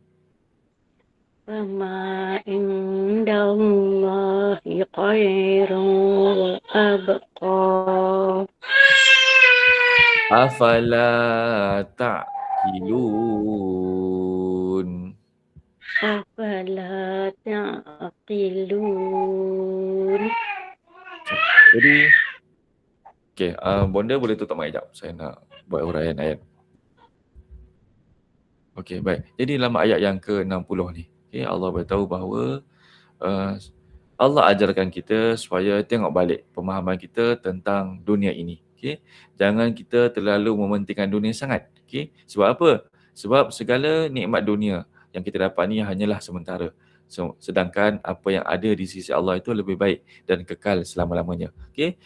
وما عند الله خير وأبقى أَفَلَا تَعْقِلُونَ Afala ta'qilun. Jadi, Bonda boleh tutup mic sekejap. Saya nak buat huraian ayat. Okey, baik. Jadi dalam ayat yang ke-60 ni, Allah beritahu bahawa Allah ajarkan kita supaya tengok balik pemahaman kita tentang dunia ini. Jangan kita terlalu mementingkan dunia sangat. Sebab apa? Sebab segala nikmat dunia yang kita dapat ni hanyalah sementara. Sedangkan apa yang ada di sisi Allah itu lebih baik dan kekal selama-lamanya.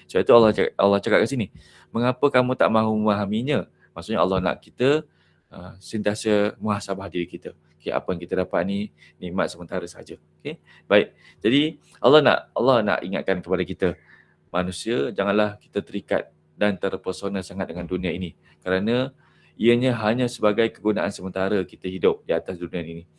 Sebab itu Allah cakap kat sini, mengapa kamu tak mahu memahaminya? Maksudnya Allah nak kita sentiasa muhasabah diri kita. Apa yang kita dapat ni nikmat sementara saja. Baik. Jadi Allah nak ingatkan kepada kita, manusia, janganlah kita terikat dan terpesona sangat dengan dunia ini, kerana ianya hanya sebagai kegunaan sementara kita hidup di atas dunia ini.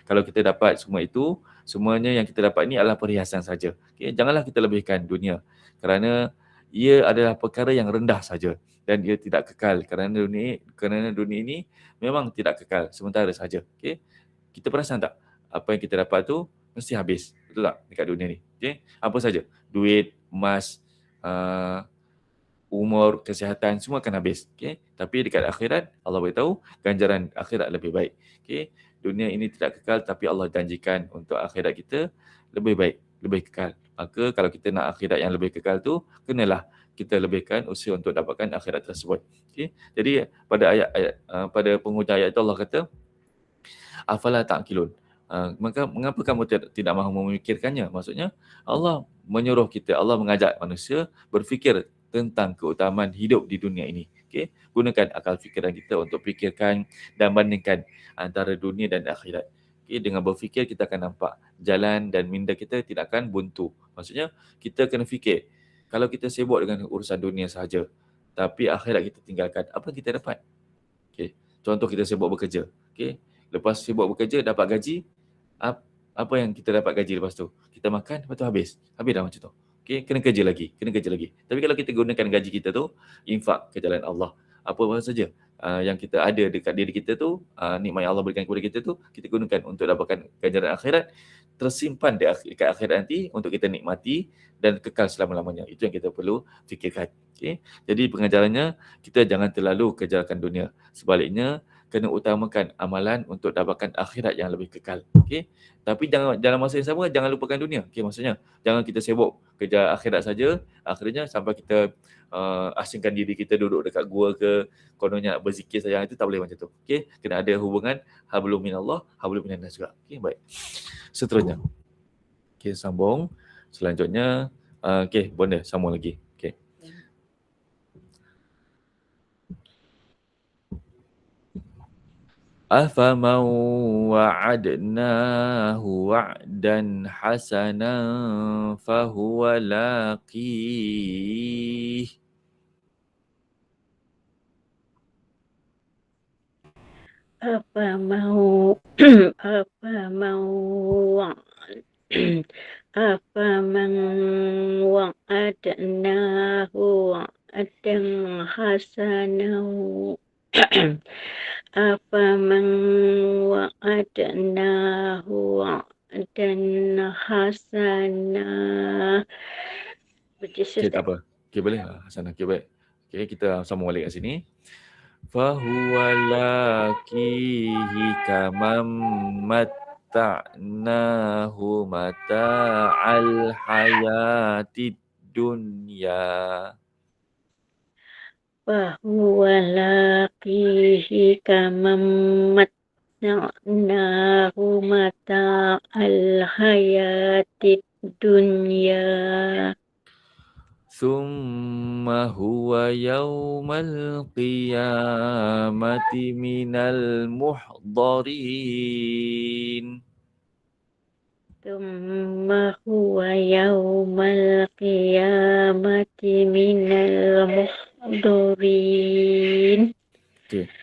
Kalau kita dapat semua itu, semuanya yang kita dapat ini adalah perhiasan saja. Janganlah kita lebihkan dunia, kerana ia adalah perkara yang rendah saja dan ia tidak kekal, kerana dunia ini memang tidak kekal, sementara saja. Kita perasan tak? Apa yang kita dapat tu mesti habis. Betul tak? Dekat dunia ni. Apa saja? Duit, emas, umur, kesihatan, semua akan habis. Tapi dekat akhirat, Allah beritahu ganjaran akhirat lebih baik. Dunia ini tidak kekal, tapi Allah janjikan untuk akhirat kita lebih baik, lebih kekal. Maka kalau kita nak akhirat yang lebih kekal tu, kenalah kita lebihkan usaha untuk dapatkan akhirat tersebut. Jadi pada penghujung ayat itu Allah kata, afala ta'qilun. Maka mengapa kamu tidak mahu memikirkannya? Maksudnya Allah menyuruh kita, Allah mengajak manusia berfikir tentang keutamaan hidup di dunia ini. Gunakan akal fikiran kita untuk fikirkan dan bandingkan antara dunia dan akhirat. Dengan berfikir kita akan nampak jalan dan minda kita tidak akan buntu. Maksudnya kita kena fikir, kalau kita sibuk dengan urusan dunia sahaja, tapi akhirat kita tinggalkan, apa kita dapat? Contoh kita sibuk bekerja. Lepas sibuk bekerja, dapat gaji, apa yang kita dapat gaji lepas tu? Kita makan, lepas tu habis dah macam tu. Kena kerja lagi. Tapi kalau kita gunakan gaji kita tu, infak ke jalan Allah, apa saja yang kita ada dekat diri kita tu, nikmat yang Allah berikan kepada kita tu, kita gunakan untuk dapatkan ganjaran akhirat, tersimpan dekat akhirat nanti untuk kita nikmati dan kekal selama-lamanya. Itu yang kita perlu fikirkan. Jadi pengajarannya, kita jangan terlalu kejarkan dunia. Sebaliknya, kena utamakan amalan untuk dapatkan akhirat yang lebih kekal. Tapi dalam masa yang sama, jangan lupakan dunia. Maksudnya, jangan kita sibuk kejar akhirat saja, akhirnya sampai kita asingkan diri kita duduk dekat gua ke, kononnya nak berzikir saja, itu tak boleh macam tu. Kena ada hubungan hablum minallah, hablum minannas juga. Baik. Seterusnya. Sambung. Selanjutnya, Bonda sambung lagi. أَفَمَنْ وَعَدْنَاهُ وَعْدًا حَسَنًا فَهُوَ لَاقِيهِ. أَفَمَنْ وَعَدْنَاهُ وَعْدًا حَسَنًا أَفَمَنْ وَعَدْنَاهُ وَعْدًا حَسَنًا. Tak apa. Boleh Hasanah. Baik. Kita sambung balik kat sini. فَهُوَ لَاقِيهِ كَمَنْ مَتَّعْنَاهُ مَتَاعَ الْحَيَاةِ الدُّنْيَا. فَهُوَ لَاقِيهِ كَمَنْ مَتَّعْنَاهُ مَتَاعَ الْحَيَاةِ الدُّنْيَا ثُمَّ هُوَ يَوْمَ الْقِيَامَةِ مِنَ الْمُحْضَرِينَ. ثُمَّ هُوَ يَوْمَ الْقِيَامَةِ مِنَ الْمُحْضَرِينَ.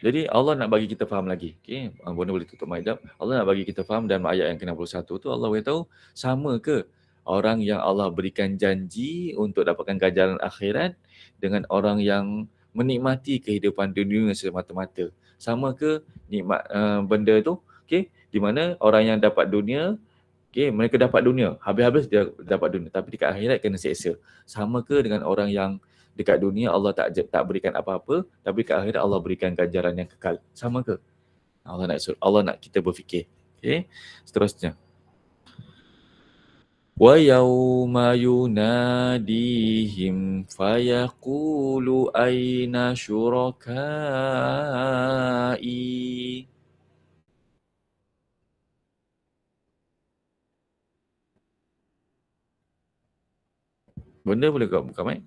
Jadi Allah nak bagi kita faham lagi. Bonda boleh tutup mic jap. Allah nak bagi kita faham dalam ayat yang ke-61 tu, Allah beritahu, sama ke orang yang Allah berikan janji untuk dapatkan ganjaran akhirat dengan orang yang menikmati kehidupan dunia semata-mata? Sama ke nikmat benda tu? Di mana orang yang dapat dunia, mereka dapat dunia, habis-habis dia dapat dunia, tapi dekat akhirat kena seksa. Sama ke dengan orang yang dekat dunia Allah tak berikan apa-apa, tapi dekat akhirat Allah berikan ganjaran yang kekal. Sama ke? Allah nak kita berfikir. Seterusnya. Wa yawma yunadihim fayaqulu aina syurakai. Benda boleh kau buka mic?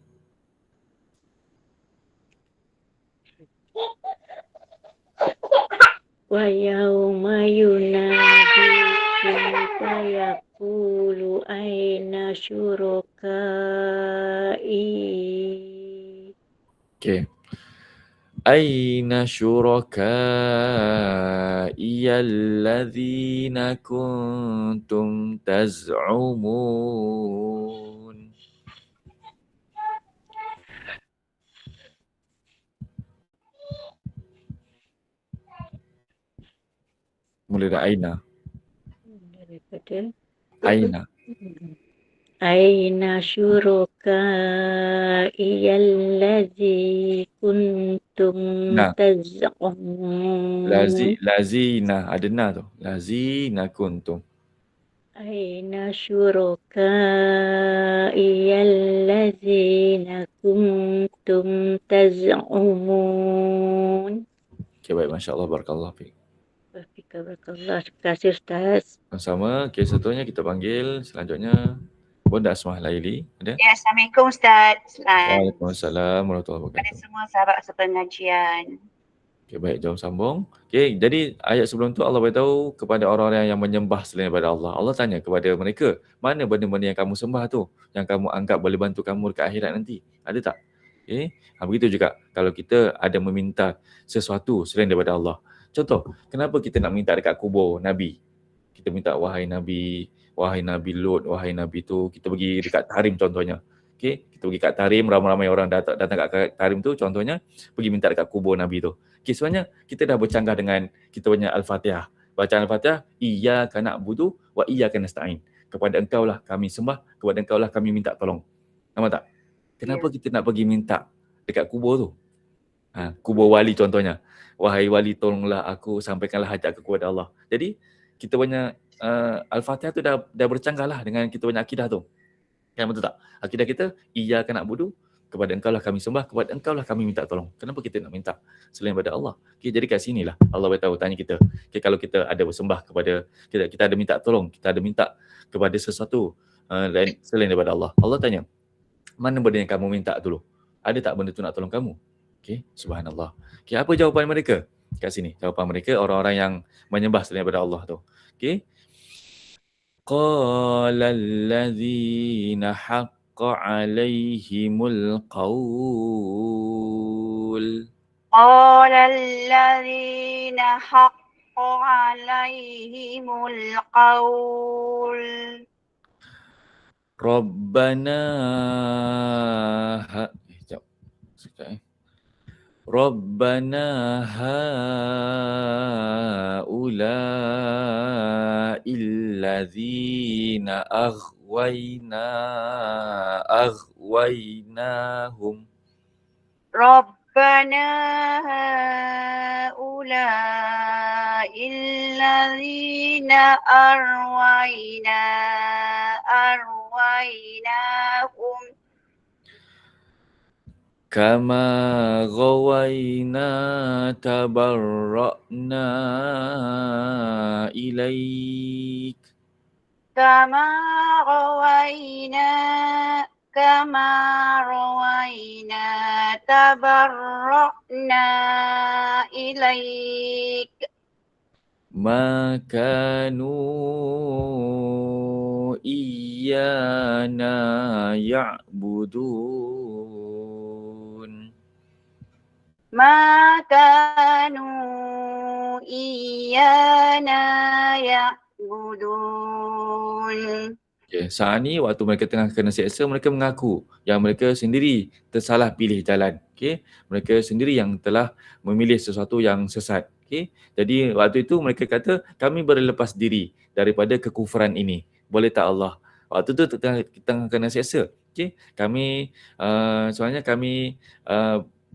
Wa yawma yunadihim fayaqulu aina syurakai. Aina syurakai alladzina kuntum taz'umun. Mulai dari aina. Daripada Aina. aina syurakai allazi kuntum Nah. taz'umun. Lazina. Ada na tu. Lazina kuntum. Aina syurakai allazina kuntum taz'umun. Baik. Masya Allah. Barakallah. Barakallah. Terima kasih Ustaz. Sama. Satunya kita panggil selanjutnya Bunda Asmah Laili. Ada? Ya, Assalamualaikum Ustaz. Waalaikumsalam warahmatullahi Pada wabarakatuh. semua sahabat sepengajian. Baik, jom sambung. Jadi ayat sebelum tu Allah beritahu kepada orang-orang yang menyembah selain daripada Allah. Allah tanya kepada mereka, mana benda-benda yang kamu sembah tu, yang kamu anggap boleh bantu kamu dekat akhirat nanti? Ada tak? Begitu juga kalau kita ada meminta sesuatu selain daripada Allah. Contoh, kenapa kita nak minta dekat kubur Nabi? Kita minta wahai Nabi Lut, wahai Nabi tu, kita pergi dekat Tarim contohnya. Kita pergi kat Tarim, ramai-ramai orang datang kat Tarim tu contohnya, pergi minta dekat kubur Nabi tu. Sebenarnya kita dah bercanggah dengan kita punya Al-Fatihah. Bacaan Al-Fatihah, iyyaka na'budu wa iyyaka nasta'in. Kepada engkau lah kami sembah, kepada engkau lah kami minta tolong. Nampak tak? Kenapa kita nak pergi minta dekat kubur tu? Kubur wali contohnya. Wahai wali, tolonglah aku, sampaikanlah hajat aku kepada Allah. Jadi kita punya Al-Fatihah tu dah bercanggah lah dengan kita punya akidah tu. Kan betul tak? Akidah kita, iyyaka na'budu, kepada engkau lah kami sembah, kepada engkau lah kami minta tolong. Kenapa kita nak minta selain daripada Allah? Jadi kat sinilah Allah beritahu, tanya kita. Kalau kita ada bersembah kepada, kita ada minta tolong, kita ada minta kepada sesuatu selain daripada Allah. Allah tanya, mana benda yang kamu minta dulu? Ada tak benda tu nak tolong kamu? Subhanallah. Apa jawapan mereka? Kat sini, jawapan mereka orang-orang yang menyembah selain daripada Allah tu. Qala allazina haqqa alaihimul qawl. Qala allazina haqqa alaihimul qawl. Rabbana Rabbana haula'il ladzina aghwaynahum. Rabbana haula'il ladzina arwaynahum. Kama ghawayna tabarra'na ilaik. Kama rawayna tabarra'na ilaik. Ma kanu iyyana ya'budun. Ma kanu iyyana ya'budun. Saat ni waktu mereka tengah kena seksa, mereka mengaku yang mereka sendiri tersalah pilih jalan. Mereka sendiri yang telah memilih sesuatu yang sesat. Okay? Jadi waktu itu mereka kata kami berlepas diri daripada kekufuran ini. Boleh tak Allah? Waktu tu kita kena seksa. Okay? Kami sebenarnya kami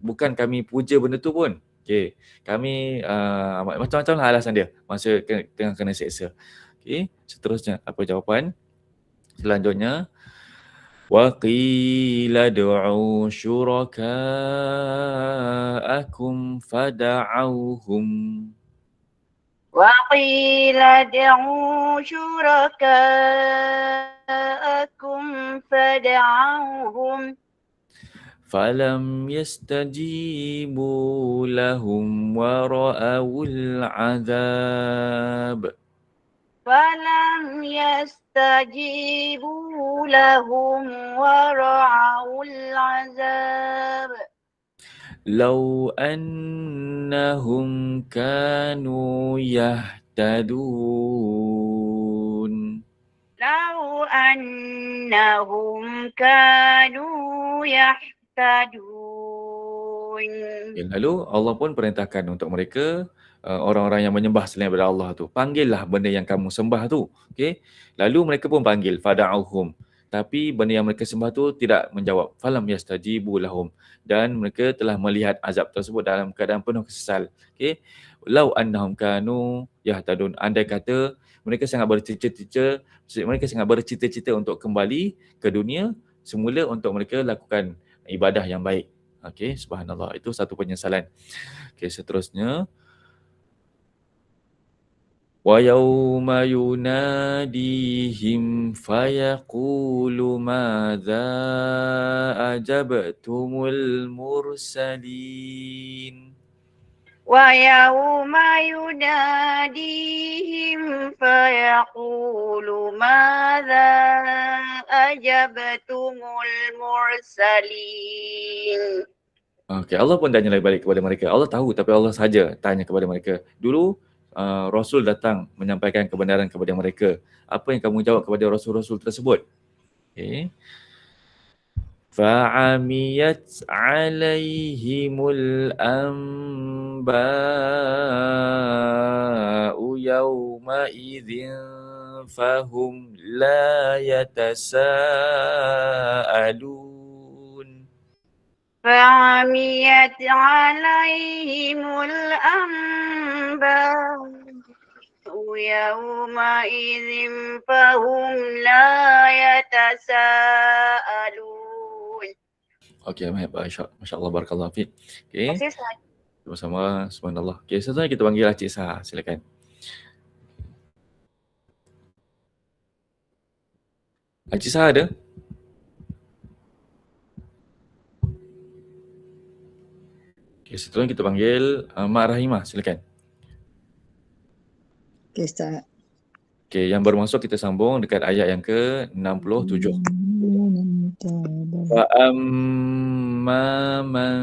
bukan kami puja benda tu pun. Okay. Kami macam-macam lah alasan dia masa tengah kena seksa. Okay. Seterusnya apa jawapan? Selanjutnya وَقِيلَ ادْعُوا شُرَكَاءَكُمْ فَدَعَوْهُمْ وقيل ادعوا شركاءكم فدعوهم فَلَمْ يَسْتَجِيبُوا لَهُمْ وَرَأَوُا الْعَذَابَ فلم يستجيبوا لهم ورعوا العذاب لَوْ أَنَّهُمْ كَانُوا يَهْتَدُونَ لو أنهم كانوا يهتدون. Okay, lalu Allah pun perintahkan untuk mereka orang-orang yang menyembah selain daripada Allah tu, panggillah benda yang kamu sembah tu. Okay? Lalu mereka pun panggil fada'uhum, tapi benda yang mereka sembah tu tidak menjawab. Falam yastajibu lahum, dan mereka telah melihat azab tersebut dalam keadaan penuh kesesal. Okay? Lau annahum kanu yahtadun, andai kata mereka sangat bercita-cita untuk kembali ke dunia semula untuk mereka lakukan ibadah yang baik. Okey, subhanallah. Itu satu penyesalan. Okey, seterusnya. Wa yauma yunadihim fayaqulu madza ajabtumul mursalin. ويوم يناديهم فيقول ماذا أجبتم المرسلين. Okey, Allah pun tanya balik kepada mereka. Allah tahu tapi Allah saja tanya kepada mereka. Dulu Rasul datang menyampaikan kebenaran kepada mereka. Apa yang kamu jawab kepada Rasul-Rasul tersebut? Okey. فَعَمِيَتْ عَلَيْهِمُ الْأَنْبَاءُ يَوْمَئِذٍ فَهُمْ لَا يَتَسَاءَلُونَ فعميت عليهم الأنباء يومئذ فهم لا يتساءلون. Okey, baik. Masya Allah, barakallahu fiik. Okey. Terima kasih Ustaz. Sama-sama, subhanallah. Okey, seterusnya kita panggil Cik Sah, silakan. Cik Sah ada? Okey, seterusnya kita panggil Mak Rahimah, silakan. Okay, Ustaz. Okey, yang bermasuk kita sambung dekat ayat yang ke-67. Wa amma man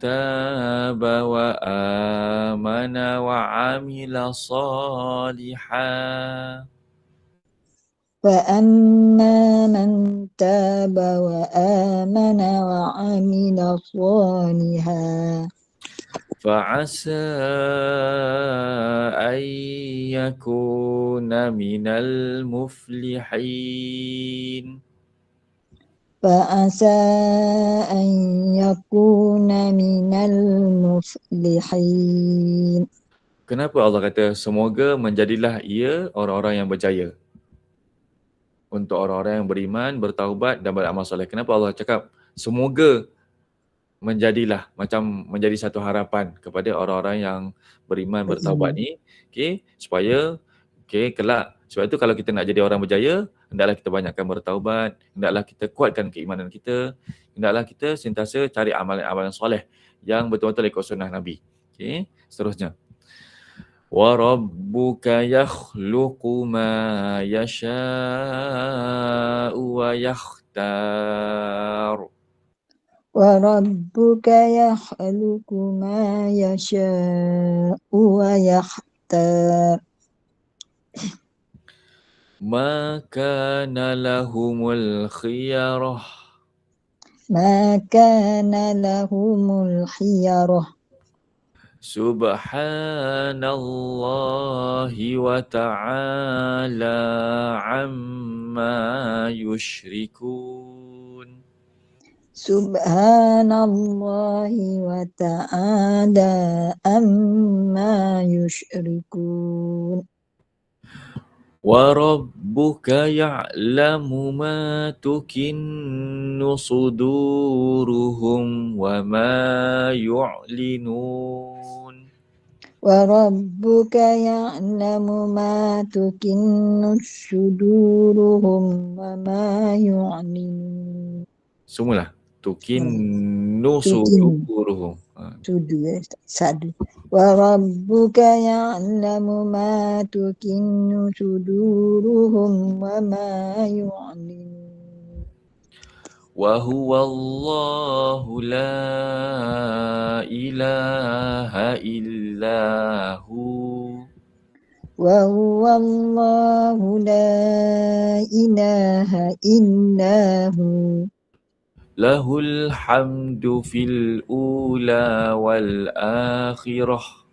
taba wa amana wa amila salihan. فأما من تاب وآمن وعمل صالحا فعسى أن يكون من المفلحين. فعسى أن يكون من المفلحين. Kenapa Allah kata semoga menjadilah ia orang-orang yang berjaya? Untuk orang-orang yang beriman, bertaubat dan beramal soleh. Kenapa Allah cakap semoga menjadilah, macam menjadi satu harapan kepada orang-orang yang beriman, bertaubat ni, okey, supaya kelak. Sebab itu kalau kita nak jadi orang berjaya, hendaklah kita banyakkan bertaubat, hendaklah kita kuatkan keimanan kita, hendaklah kita sentiasa cari amalan-amalan soleh yang betul-betul ikut sunnah Nabi. Okey, seterusnya. وَرَبُّكَ يَخْلُقُ مَا يَشَاءُ وَيَخْتَارُ. وَرَبُّكَ يَخْلُقُ مَا يَشَاءُ وَيَخْتَارُ. مَا كَانَ لَهُمُ الْخِيَرَةُ. مَا كَانَ لَهُمُ الْخِيَرَةُ. Subhanallahi wa ta'ala amma yushrikun. Subhanallahi wa ta'ala amma yushrikun. Wa rabbuka ya'lamu ma tukinnu suduruhum wa ma yu'linun. Wa rabbuka ya'lamu ma tukinnu suduruhum wa ma yu'linun. Semualah. Tukinnu Tukin suduruhum. sudu sadu. Wa rabbuka ya'lamu ma tukinnu suduruhum wa ma yu'linun. Wa huwa Allahu la ilaha illa hu. Wa huwa Allahu la ilaha illa hu. Lahul hamdu fil ula wal akhirah.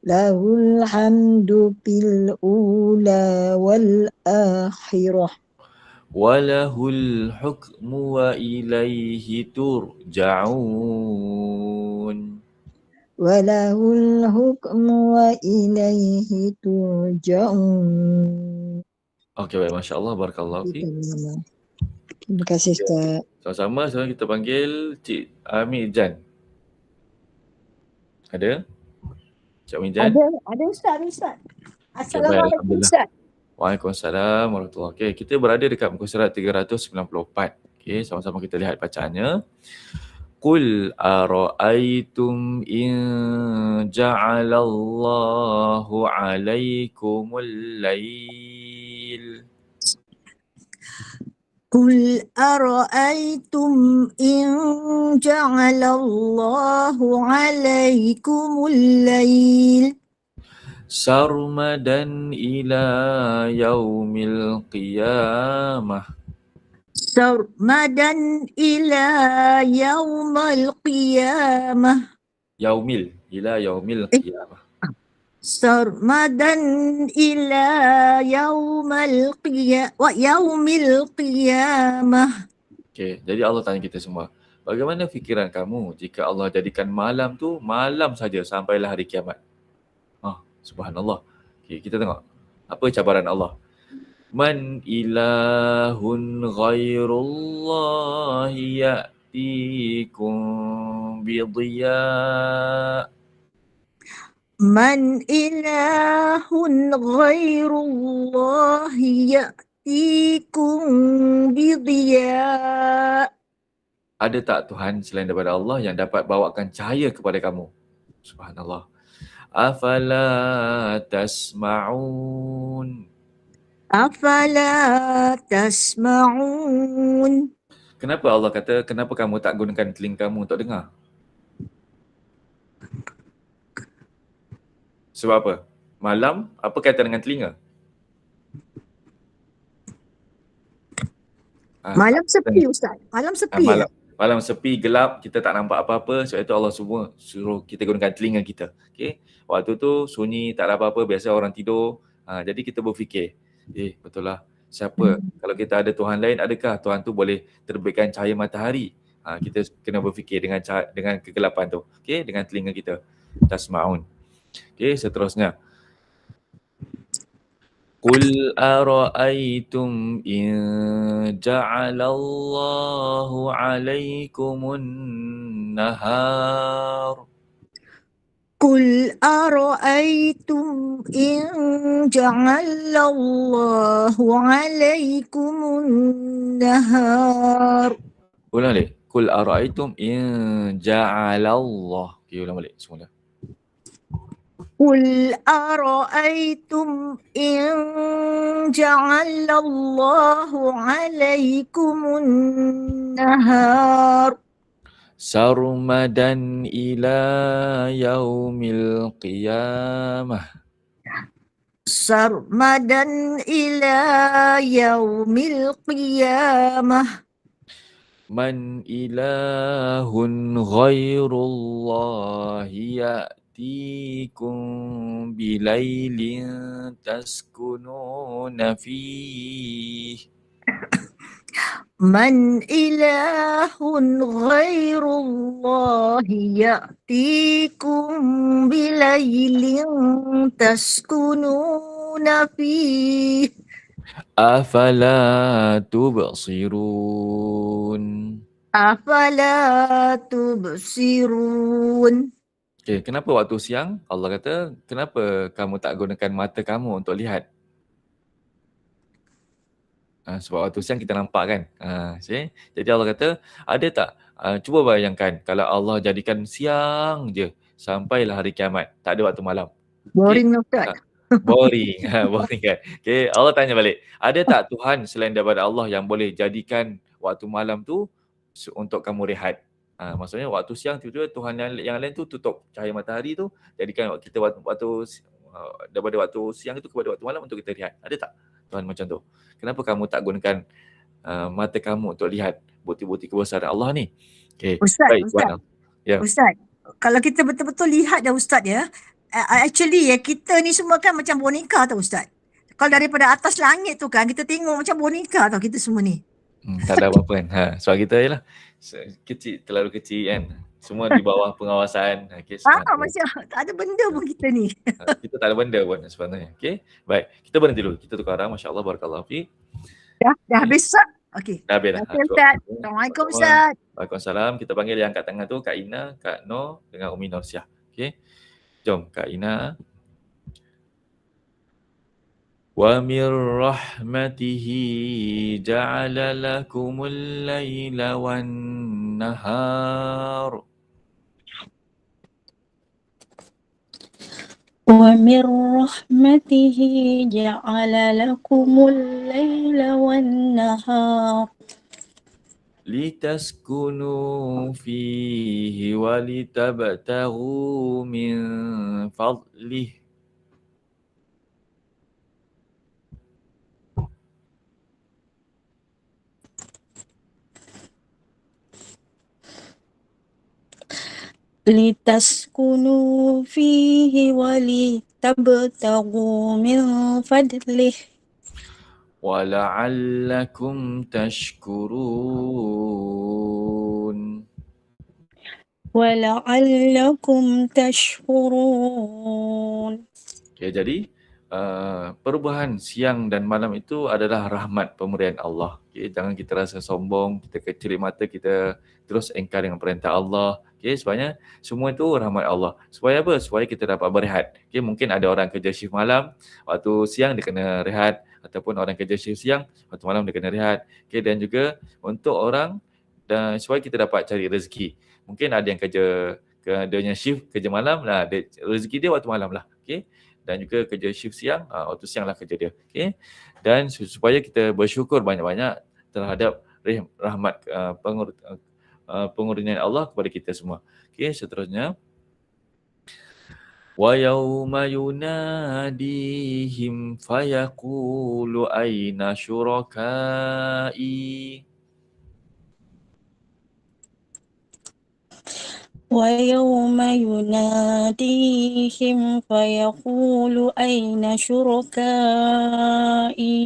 Lahul hamdu fil ula wal akhirah. Walahul hukmu wa ilaihi turja'un. Walahul hukmu wa ilaihi turja'un. Okey, baik. Masya Allah. Barakallahu fi. Terima kasih Ustaz. Sama-sama. Sekarang kita panggil Cik Amir Jan. Ada? Cik Amir Jan? Ada Ustaz. Okay, Assalamualaikum Ustaz. Waalaikumsalam warahmatullahi wabarakatuh. Okay, kita berada dekat muka surat 394. Okay, sama-sama kita lihat bacaannya. Qul ara'aytum in ja'alallahu alaikumul lail. Qul ara'aytum in ja'alallahu alaikumul lail sarmadan ila yaumil qiyamah. Sarmadan ila yaumil qiyamah. Yaumil qiyamah. Sarmadan ila yaumil qiyamah. Okay, jadi Allah tanya kita semua, bagaimana fikiran kamu jika Allah jadikan malam tu malam saja sampailah hari kiamat? Subhanallah. Okay, kita tengok apa cabaran Allah. Man ilahun ghairullahi ya'tikum bidhiya. Man ilahun ghairullahi ya'tikum bidhiya. Ada tak Tuhan selain daripada Allah yang dapat bawakan cahaya kepada kamu? Subhanallah. Afala tasma'un. Kenapa Allah kata, kenapa kamu tak gunakan telinga kamu untuk dengar? Sebab apa? Malam, apa kaitan dengan telinga? Malam sepi Ustaz. Malam sepi. Malam sepi, gelap, kita tak nampak apa-apa. Sebab itu Allah semua suruh kita gunakan telinga kita. Okay? Waktu tu sunyi, tak ada apa-apa, biasa orang tidur. Jadi kita berfikir, betul lah. Siapa? Kalau kita ada Tuhan lain, adakah Tuhan tu boleh terbitkan cahaya matahari? Kita kena berfikir dengan kegelapan tu. Okay? Dengan telinga kita. Tasma'un. Okay, seterusnya. Qul ara'aytum in ja'alallahu alaikumun nahar. Qul ara'aytum in ja'alallahu alaikumun nahar. Ulang balik. Qul ara'aytum in ja'alallah. Okay, ulang balik semula. Qul ara'aytum in ja'alallahu alaikumun nahar sarmadan ila yaumil qiyamah. Sarmadan ila yaumil qiyamah. Man ilahun ghairullahi يأتيكم بليل تسكنون فيه من إله غير الله يأتيكم بليل تسكنون فيه أفلا تبصرون. أفلا تبصرون. Okay, kenapa waktu siang Allah kata, kenapa kamu tak gunakan mata kamu untuk lihat? Sebab waktu siang kita nampak kan. See? Jadi Allah kata, ada tak? Cuba bayangkan kalau Allah jadikan siang je sampailah hari kiamat. Tak ada waktu malam. Boring Ustaz. Boring. Boring kan. Okay, Allah tanya balik. Ada tak Tuhan selain daripada Allah yang boleh jadikan waktu malam tu untuk kamu rehat? Maksudnya waktu siang tiba-tiba Tuhan yang lain tu tutup cahaya matahari tu, jadikan kita waktu daripada waktu siang itu kepada waktu malam untuk kita rehat. Ada tak Tuhan macam tu? Kenapa kamu tak gunakan mata kamu untuk lihat bukti-bukti kebesaran Allah ni? Okay. Ustaz, Baik, Ustaz. Ya. Ustaz, kalau kita betul-betul lihat dah Ustaz ya, actually kita ni semua kan macam boneka tau Ustaz. Kalau daripada atas langit tu kan, kita tengok macam boneka tau kita semua ni. Tak ada apa-apa kan. Sebab kita ialah kecil, terlalu kecil kan. Semua di bawah pengawasan. Okay, macam tak ada benda pun kita ni. Kita tak ada benda pun sebenarnya. Okay. Baik, kita berhenti dulu. Kita tukar arah. Masya Allah, barakallahu fiik. Dah habis Ustaz? Okey. Dah habis dah. Okay, Ustaz. Assalamualaikum Ustaz. Waalaikumsalam. Kita panggil yang kat tengah tu Kak Ina, Kak Noh dengan Umi Norsyah. Okay. Jom Kak Ina. وَمِنْ رَحْمَتِهِ جَعَلَ لَكُمُ اللَّيْلَ وَالنَّهَارَ وَمِنْ رَحْمَتِهِ جَعَلَ لَكُمُ اللَّيْلَ وَالنَّهَارَ لِتَسْكُنُوا فِيهِ وَلِتَبْتَغُوا مِنْ فَضْلِهِ لِتَسْكُنُوا فِيهِ وَلِتَبْتَغُوا مِنْ فَضْلِهِ وَلَعَلَّكُمْ تَشْكُرُونَ. وَلَعَلَّكُمْ تَشْكُرُونَ. Okay, jadi perubahan siang dan malam itu adalah rahmat pemberian Allah. Okay, jangan kita rasa sombong, kita kecil mata, kita terus engkar dengan perintah Allah. Okay, sebabnya semua itu rahmat Allah. Supaya apa? Supaya kita dapat berehat. Okay, mungkin ada orang kerja shift malam, waktu siang dia kena rehat. Ataupun orang kerja shift siang, waktu malam dia kena rehat. Okay, dan juga untuk orang, dan supaya kita dapat cari rezeki. Mungkin ada yang kerja shift kerja malam lah, rezeki dia waktu malam lah. Okay. Dan juga kerja shift siang, waktu siang lah kerja dia. Okay. Dan supaya kita bersyukur banyak-banyak terhadap rahmat pengurnian Allah kepada kita semua. Okay, seterusnya. وَيَوْمَ يُنَادِيهِمْ فَيَقُولُ أَيْنَ شُرَكَائِي وَيَوْمَ يُنَادِيهِمْ فَيَقُولُ أَيْنَ شُرَكَائِي.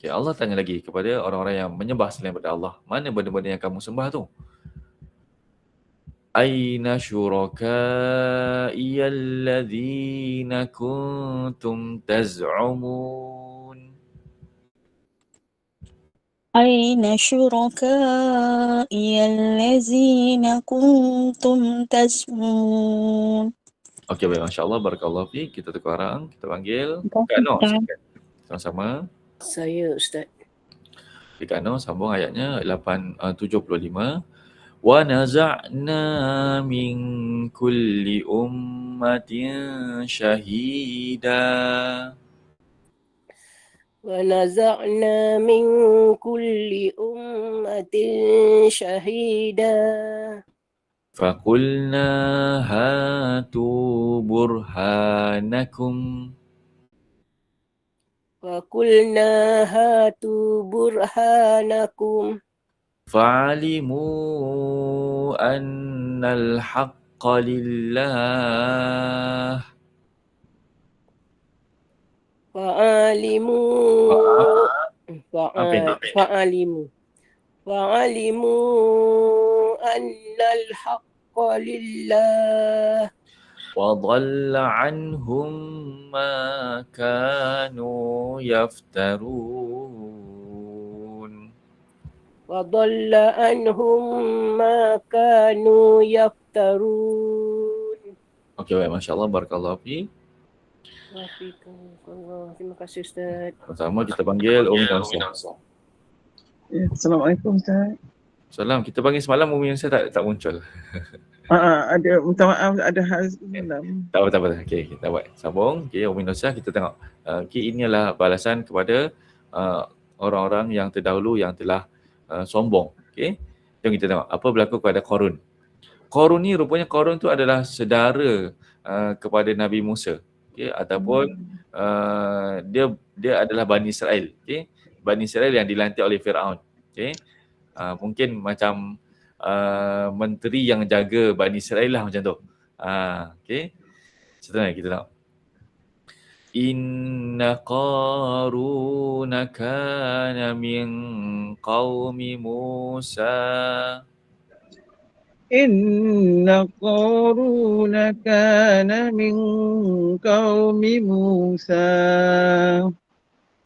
Okay, Allah tanya lagi kepada orang-orang yang menyembah selain daripada Allah. Mana benda-benda yang kamu sembah tu? Aina syuraka'i alladhina kuntum taz'umun. Aina syuraka'i allazina kuntum taz'umun. Okey, baik, masya-Allah, barakallahu fiik. Kita tukar arah, kita panggil Kak Noh. Sama-sama. Saya Ustaz. Kak Noh sambung ayatnya 75. Wa naza'na min kulli ummatin syahida. ونزعنا من كل أمة شهيدا فقلنا هاتوا برهانكم فقلنا هاتوا برهانكم فعلموا أن الحق lillah. Fa'alimu. Apa ini? Fa'alimu. Fa'alimu annal haqqa lillah. وضل عنهم ما كانوا يفترون. وضل عنهم ما كانوا يفترون. Okey, baik. Masya Allah. Barakallahu fi. Waalaikumsalam. Terima kasih Ustaz. Pertama kita panggil Umi Nausia. Assalamualaikum Ustaz. Salam. Kita panggil semalam Umi Nausia tak muncul. Ada, minta maaf ada hal semalam. Tak apa. Okey, kita buat sambung. Okey, Umi Nausia kita tengok. Okey, inilah balasan kepada orang-orang yang terdahulu yang telah sombong. Okey. Jom kita tengok apa berlaku kepada Qarun. Qarun ni rupanya Qarun tu adalah saudara kepada Nabi Musa. Okey, ataupun dia adalah Bani Israel. Okey. Bani Israel yang dilantik oleh Firaun. Okey. Mungkin macam menteri yang jaga Bani Israel lah macam tu. Okey. Seterusnya kita tengok. Inna Qaruna kana min qaumi Musa. Inna Qaruna kana min qaumi Musa.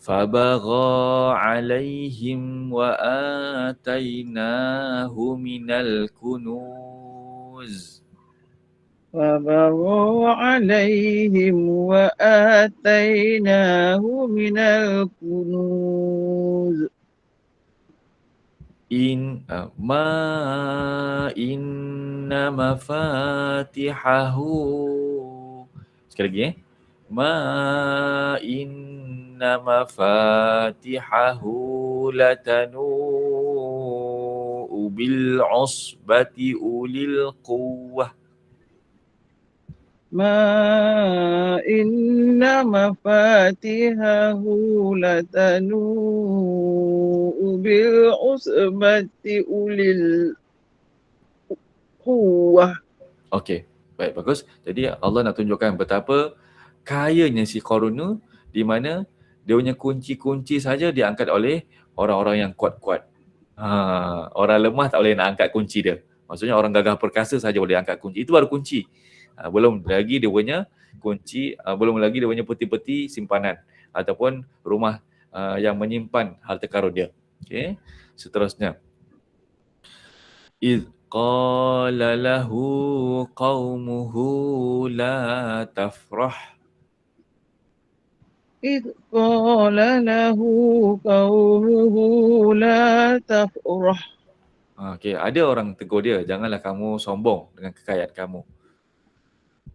فبغى عليهم وآتيناه من الكنوز. فبغى عليهم وآتيناه من الكنوز. إن مفاتحه. Sekali lagi إن مفاتحه لتنوء بالعصبة أولي القوة. إن مفاتحه لتنوء بالعصبة أولي القوة. Okey, baik, bagus. Jadi Allah nak tunjukkan betapa kayanya si Qarun di mana dia punya kunci-kunci saja diangkat oleh orang-orang yang kuat-kuat. Orang lemah tak boleh nak angkat kunci dia. Maksudnya orang gagah perkasa saja boleh angkat kunci. Itu baru kunci. Belum lagi dia punya kunci, belum lagi dia punya peti-peti simpanan ataupun rumah yang menyimpan harta karun dia. Okey. Seterusnya. Idh qala lahu qaumuhu la tafrah. إذ قال له قومه لا تفرح. Okey, ada orang tegur dia, janganlah kamu sombong dengan kekayaan kamu.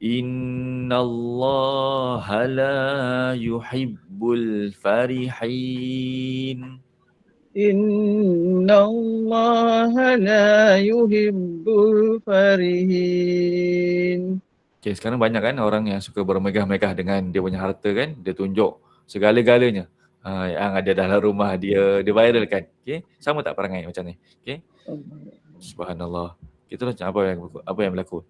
Innallaha la yuhibbul farihin. Innallaha la yuhibbul farihin. Okay, sekarang banyak kan orang yang suka bermegah-megah dengan dia punya harta kan. Dia tunjuk segala-galanya yang ada dalam rumah dia viral kan. Okay, sama tak perangai macam ni? Okay. Subhanallah. Kita macam apa yang berlaku.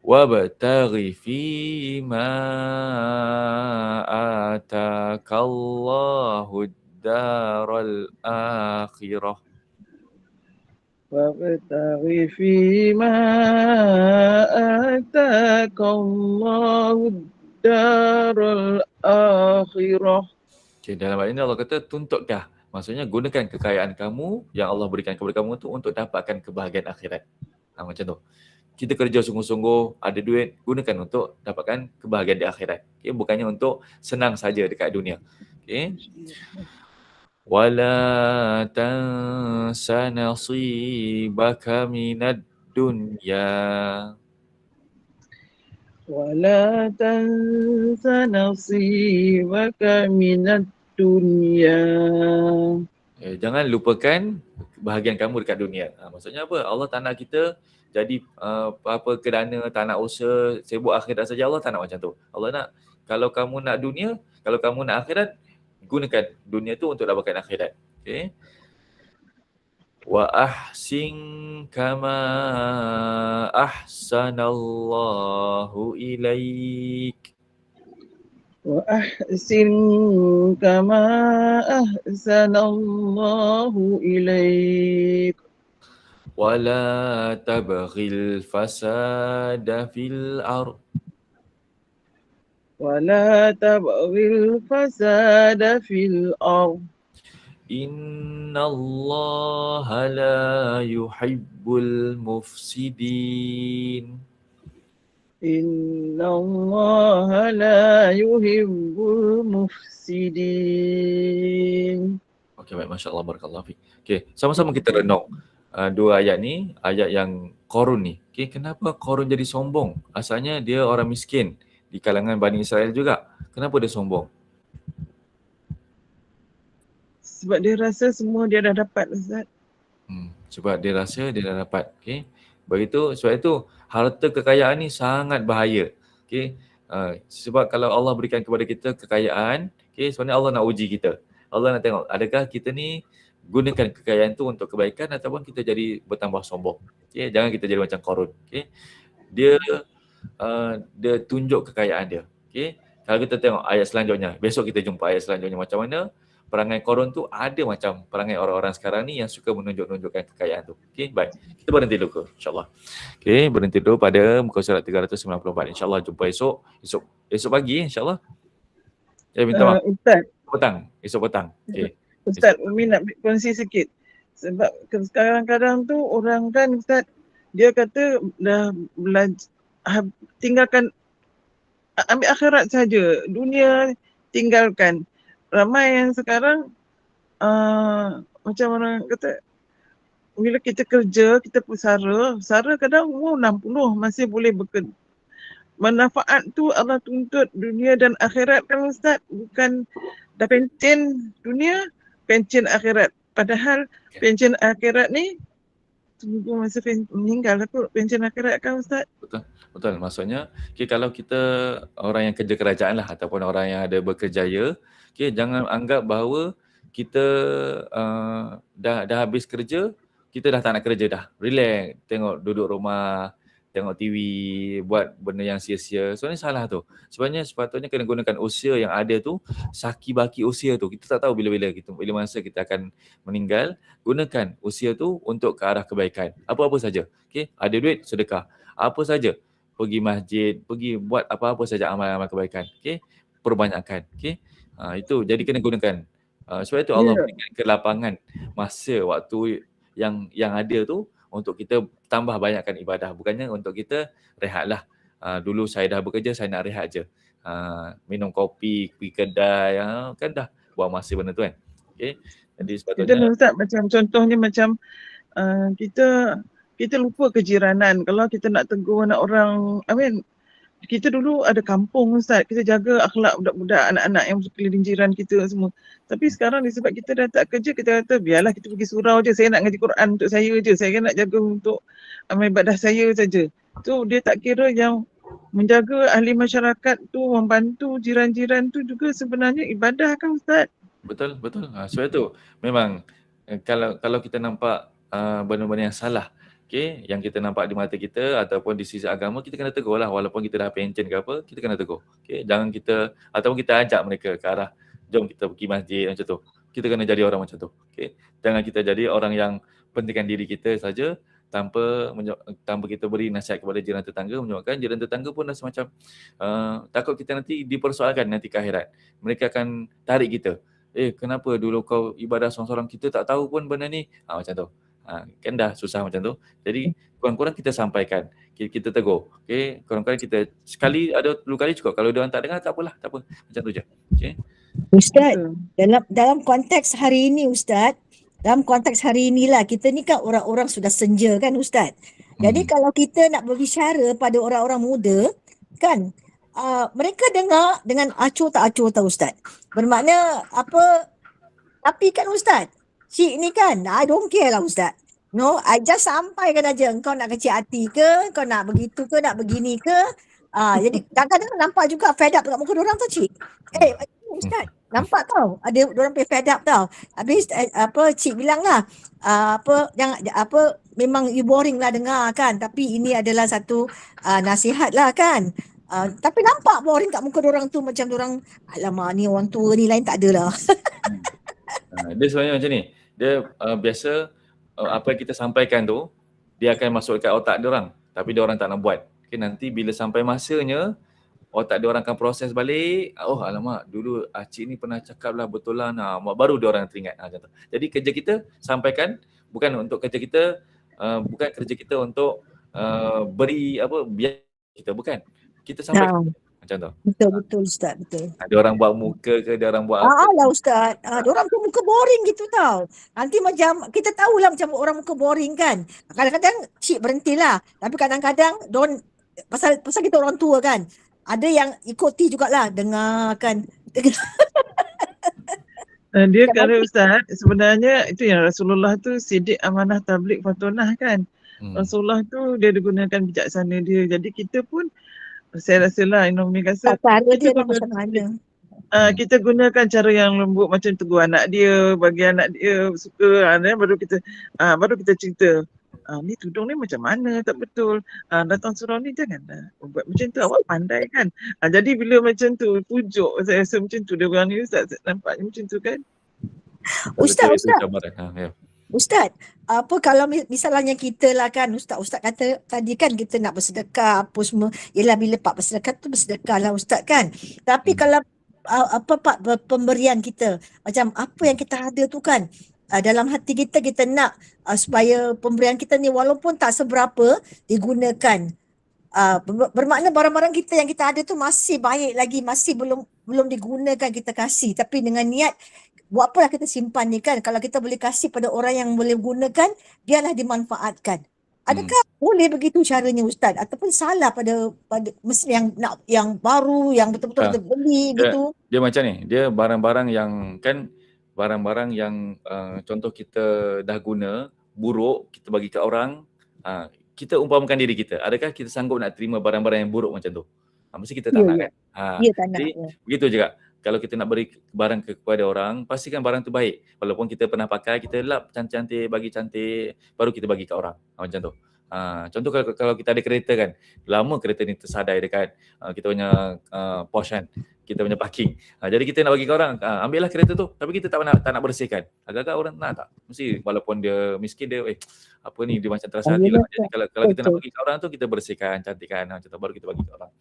Wabtaghi fima atakallahu daral akhirah. Wabtaghi fima atakallahu daral akhirah. Okay, dalam ayat ini Allah kata tuntutlah. Maksudnya gunakan kekayaan kamu yang Allah berikan kepada kamu tu untuk dapatkan kebahagiaan akhirat. Macam tu. Kita kerja sungguh-sungguh, ada duit, gunakan untuk dapatkan kebahagiaan di akhirat. Okay, bukannya untuk senang saja dekat dunia. Okay. Wala tansa nasibaka minad dunya. Wala tansa nasibaka minad dunya. Jangan lupakan kebahagiaan kamu dekat dunia. Maksudnya apa? Allah tak nak kita jadi apa kedana, tak nak usaha, sibuk akhirat saja. Allah tak nak macam tu. Allah nak kalau kamu nak dunia, kalau kamu nak akhirat, gunakan dunia tu untuk dapatkan akhirat. Okay. Wa ahsin kama ahsanallahu ilaik. Wa ahsin kama ahsanallahu ilaik. Wa la tabghil fasada fil ard. Wa la tabghil fasada fil ard. Innallaha la yuhibbul mufsidin. Innallaha la yuhibbul mufsidin. Okey, baik, masya-Allah, barakallahu fiik. Okey, sama-sama kita renung dua ayat ni, ayat yang Qarun ni. Okey, kenapa Qarun jadi sombong? Asalnya dia orang miskin di kalangan Bani Israel juga. Kenapa dia sombong? Sebab dia rasa semua dia dah dapat, Ustaz. Sebab dia rasa dia dah dapat. Okey. Sebab itu harta kekayaan ni sangat bahaya. Okey. Sebab kalau Allah berikan kepada kita kekayaan, okey, sebenarnya Allah nak uji kita. Allah nak tengok adakah kita ni gunakan kekayaan tu untuk kebaikan ataupun kita jadi bertambah sombong. Okey, jangan kita jadi macam Qarun. Okey. Dia tunjuk kekayaan dia. Okey. Kalau kita tengok ayat selanjutnya, besok kita jumpa ayat selanjutnya macam mana perangai Qarun tu ada macam perangai orang-orang sekarang ni yang suka menunjuk-nunjukkan kekayaan tu. Okey, baik. Kita berhenti dulu insya-Allah. Okey, berhenti dulu pada muka surat 394. Insya-Allah jumpa esok pagi insya-Allah. Saya minta maaf. Ustaz, esok petang. Okey. Ustaz, Umi nak kongsi sikit. Sebab kadang-kadang tu orang kan Ustaz, dia kata dah tinggalkan, ambil akhirat saja, dunia tinggalkan. Ramai yang sekarang macam orang kata, bila kita kerja, kita pusara kadang umur 60 masih boleh bekerja. Manfaat tu Allah tuntut dunia dan akhirat kan Ustaz, bukan dah pencen dunia, pencen akhirat. Padahal pencen akhirat ni tunggu masa meninggal aku pencen akhirat kan Ustaz. Betul. Maksudnya kalau kita orang yang kerja kerajaan lah ataupun orang yang ada berkerjaya, jangan anggap bahawa kita dah habis kerja, kita dah tak nak kerja dah. Relax, tengok duduk rumah, tengok TV, buat benda yang sia-sia. Sebenarnya salah tu. Sepatutnya kena gunakan usia yang ada tu, saki baki usia tu. Kita tak tahu bila masa kita akan meninggal. Gunakan usia tu untuk ke arah kebaikan. Apa-apa saja. Okey, ada duit, sedekah. Apa saja. Pergi masjid, pergi buat apa-apa saja amal-amal kebaikan. Okey, perbanyakkan. Okey. Itu jadi kena gunakan. Sebab itu Allah berikan kelapangan masa waktu yang ada tu untuk kita tambah banyakkan ibadah, bukannya untuk kita rehatlah. Dulu saya dah bekerja, saya nak rehat je. Minum kopi, pergi kedai, kan dah buang masa benda tu kan. Okey. Jadi sepatutnya Ustaz, macam contohnya macam kita lupa kejiranan. Kalau kita nak tegur anak orang, kita dulu ada kampung Ustaz, kita jaga akhlak budak-budak, anak-anak yang sekeliling jiran kita semua. Tapi sekarang ni sebab kita dah tak kerja, kita kata biarlah kita pergi surau je, saya nak ngaji Quran untuk saya je, saya nak jaga untuk amal ibadah saya saja. Tu dia tak kira yang menjaga ahli masyarakat tu, membantu jiran-jiran tu juga sebenarnya ibadah kan Ustaz? Betul. Sebab itu memang kalau kita nampak benda-benda yang salah, okey, yang kita nampak di mata kita ataupun di sisi agama, kita kena tegur lah, walaupun kita dah pencen ke apa, kita kena tegur. Okey, jangan kita ataupun kita ajak mereka ke arah jom kita pergi masjid macam tu. Kita kena jadi orang macam tu. Okey, jangan kita jadi orang yang pentingkan diri kita saja tanpa kita beri nasihat kepada jiran tetangga, menyebabkan jiran tetangga pun rasa macam takut kita nanti dipersoalkan nanti ke akhirat. Mereka akan tarik kita. Kenapa dulu kau ibadah seorang-seorang, kita tak tahu pun benda ni. Macam tu. Kan dah susah macam tu. Jadi kurang-kurang kita sampaikan, kita tegur. Okey, kurang-kurang kita sekali ada 10 kali cukup. Kalau dia orang tak dengar tak apalah, tak apa. Macam tu je. Okey. Ustaz, dalam konteks hari ini Ustaz, dalam konteks hari inilah, kita ni kan orang-orang sudah senja kan Ustaz. Jadi kalau kita nak berbicara pada orang-orang muda kan, mereka dengar dengan acuh tak acuh tau Ustaz. Bermakna apa, tapi kan Ustaz, cik ni kan, I don't care lah Ustaz. No, I just sampaikan aja, engkau nak kecil hati ke, kau nak begitu ke, nak begini ke. Jadi kadang-kadang nampak juga fed up dekat muka diorang tu cik. Ustaz, nampak tau. Ada orang pay fed up tau. Habis Cik bilang lah, memang you boring lah dengar kan. Tapi ini adalah satu nasihat lah kan. Tapi nampak boring kat muka orang tu macam orang, alamak ni orang tua ni lain tak ada lah. Dia sebenarnya macam ni. Dia biasa apa yang kita sampaikan tu, dia akan masuk dekat otak dia orang. Tapi dia orang tak nak buat. Okay, nanti bila sampai masanya, otak dia orang akan proses balik. Oh alamak, dulu Cik ni pernah cakap lah betul lah. Baru dia orang teringat. Macam tu. Jadi kerja kita sampaikan, bukan untuk kerja kita, bukan kerja kita untuk beri biar kita, bukan. Kita sampaikan macam tu. Betul Ustaz, betul. Ada orang buat muka ke, ada orang buat apa. Lah Ustaz, diorang tu muka boring gitu tau. Nanti macam, kita tahulah macam orang muka boring kan. Kadang-kadang Cik berhentilah. Tapi kadang-kadang, pasal kita orang tua kan. Ada yang ikuti jugalah, dengarkan. Dia kalau Ustaz, sebenarnya itu yang Rasulullah tu sidik amanah tabligh fatonah kan. Rasulullah tu dia gunakan bijaksana dia. Jadi kita pun saya rasalah Umi rasa kita gunakan cara yang lembut macam tegur anak dia, bagi anak dia suka, baru kita cerita. Ni tudung ni macam mana, tak betul. Datang surau ni janganlah buat macam tu, awak pandai kan. Jadi bila macam tu pujuk, saya rasa macam tu dia orang ni Ustaz, nampaknya macam tu kan. Ustaz, kalau misalnya kita lah kan, Ustaz kata tadi kan kita nak bersedekah apa semua. Yelah bila Pak bersedekah tu bersedekah lah Ustaz kan. Tapi kalau pemberian kita, macam apa yang kita ada tu kan, dalam hati kita nak supaya pemberian kita ni walaupun tak seberapa digunakan. Bermakna barang-barang kita yang kita ada tu masih baik lagi, masih belum digunakan kita kasih. Tapi dengan niat, buat apalah kita simpan ni kan. Kalau kita boleh kasih pada orang yang boleh gunakan, biarlah dimanfaatkan. Adakah boleh begitu caranya Ustaz? Ataupun salah pada mesti yang baru, yang betul-betul kita beli gitu? Dia macam ni, dia barang-barang yang contoh kita dah guna, buruk, kita bagi ke orang, kita umpamakan diri kita. Adakah kita sanggup nak terima barang-barang yang buruk macam tu? Mesti kita tak nak kan? Jadi begitu juga. Kalau kita nak beri barang kepada orang, pastikan barang tu baik. Walaupun kita pernah pakai, kita lap cantik-cantik, bagi cantik, baru kita bagi ke orang. Macam tu. Contoh kalau kita ada kereta kan, lama kereta ni tersadai dekat kita punya pos kan, kita punya parking. Jadi kita nak bagi ke orang, ambillah kereta tu, tapi kita tak nak bersihkan. Agak-agak orang nak tak? Mesti walaupun dia miskin, dia apa ni, dia macam terasa hati lah. Jadi kalau kita nak bagi ke orang tu, kita bersihkan, cantikkan, macam tu, baru kita bagi ke orang.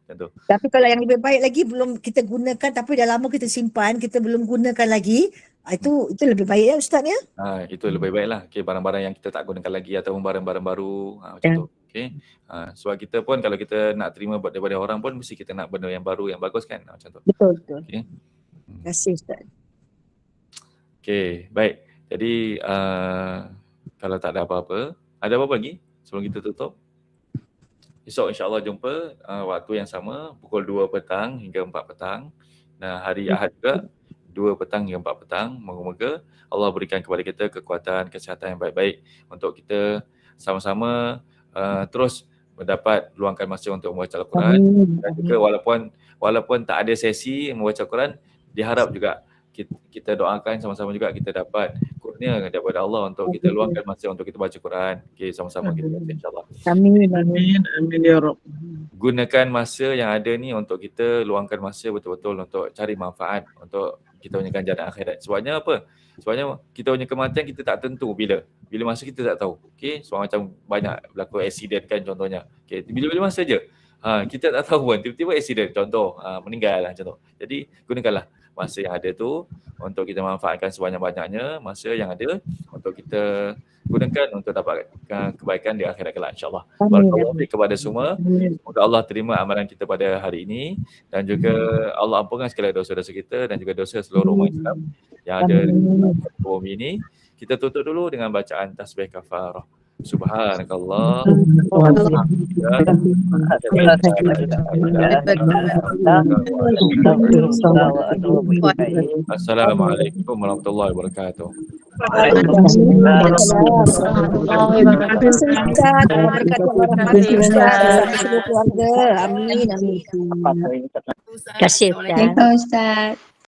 Macam tu. Tapi kalau yang lebih baik lagi belum kita gunakan tapi dah lama kita simpan, kita belum gunakan lagi, itu lebih baik ya Ustaz ya? Itu lebih baik lah. Okay, barang-barang yang kita tak gunakan lagi ataupun barang-barang baru, macam tu. Okay. Sebab kita pun kalau kita nak terima daripada orang pun mesti kita nak benda yang baru, yang bagus kan, macam tu. Betul. Okay. Terima kasih Ustaz. Okay, baik. Jadi kalau tak ada apa-apa, ada apa-apa lagi sebelum kita tutup? Esok insyaAllah jumpa waktu yang sama, pukul 2 petang hingga 4 petang. Dan hari Ahad juga 2 petang hingga 4 petang. Moga-moga Allah berikan kepada kita kekuatan, kesihatan yang baik-baik untuk kita sama-sama terus mendapat luangkan masa untuk membaca Al-Quran. Dan juga walaupun tak ada sesi membaca Al-Quran, diharap juga kita doakan sama-sama juga kita dapat kurnia daripada Allah untuk kita luangkan masa untuk kita baca Quran. Okay, sama-sama kita baca insyaAllah. Amin ya Rabb. Gunakan masa yang ada ni untuk kita luangkan masa betul-betul untuk cari manfaat untuk kita punya ganjaran akhirat. Sebabnya apa? Sebabnya kita punya kematian kita tak tentu bila masa kita tak tahu. Okey, sebab macam banyak berlaku accident kan contohnya. Okey, bila-bila masa je. Kita tak tahu pun tiba-tiba accident, contoh meninggal lah macam tu. Jadi gunakanlah masa yang ada tu untuk kita manfaatkan sebanyak-banyaknya masa yang ada untuk kita gunakan untuk dapatkan kebaikan di akhirat kelak insya-Allah. Barakallahu fiik kepada semua. Semoga Allah terima amalan kita pada hari ini dan juga Allah ampunkan segala dosa-dosa kita dan juga dosa seluruh umat Islam yang ada di bumi ini. Kita tutup dulu dengan bacaan tasbih kafarah. Subhanakallah. Assalamualaikum warahmatullahi wabarakatuh. Terima kasih Ustaz.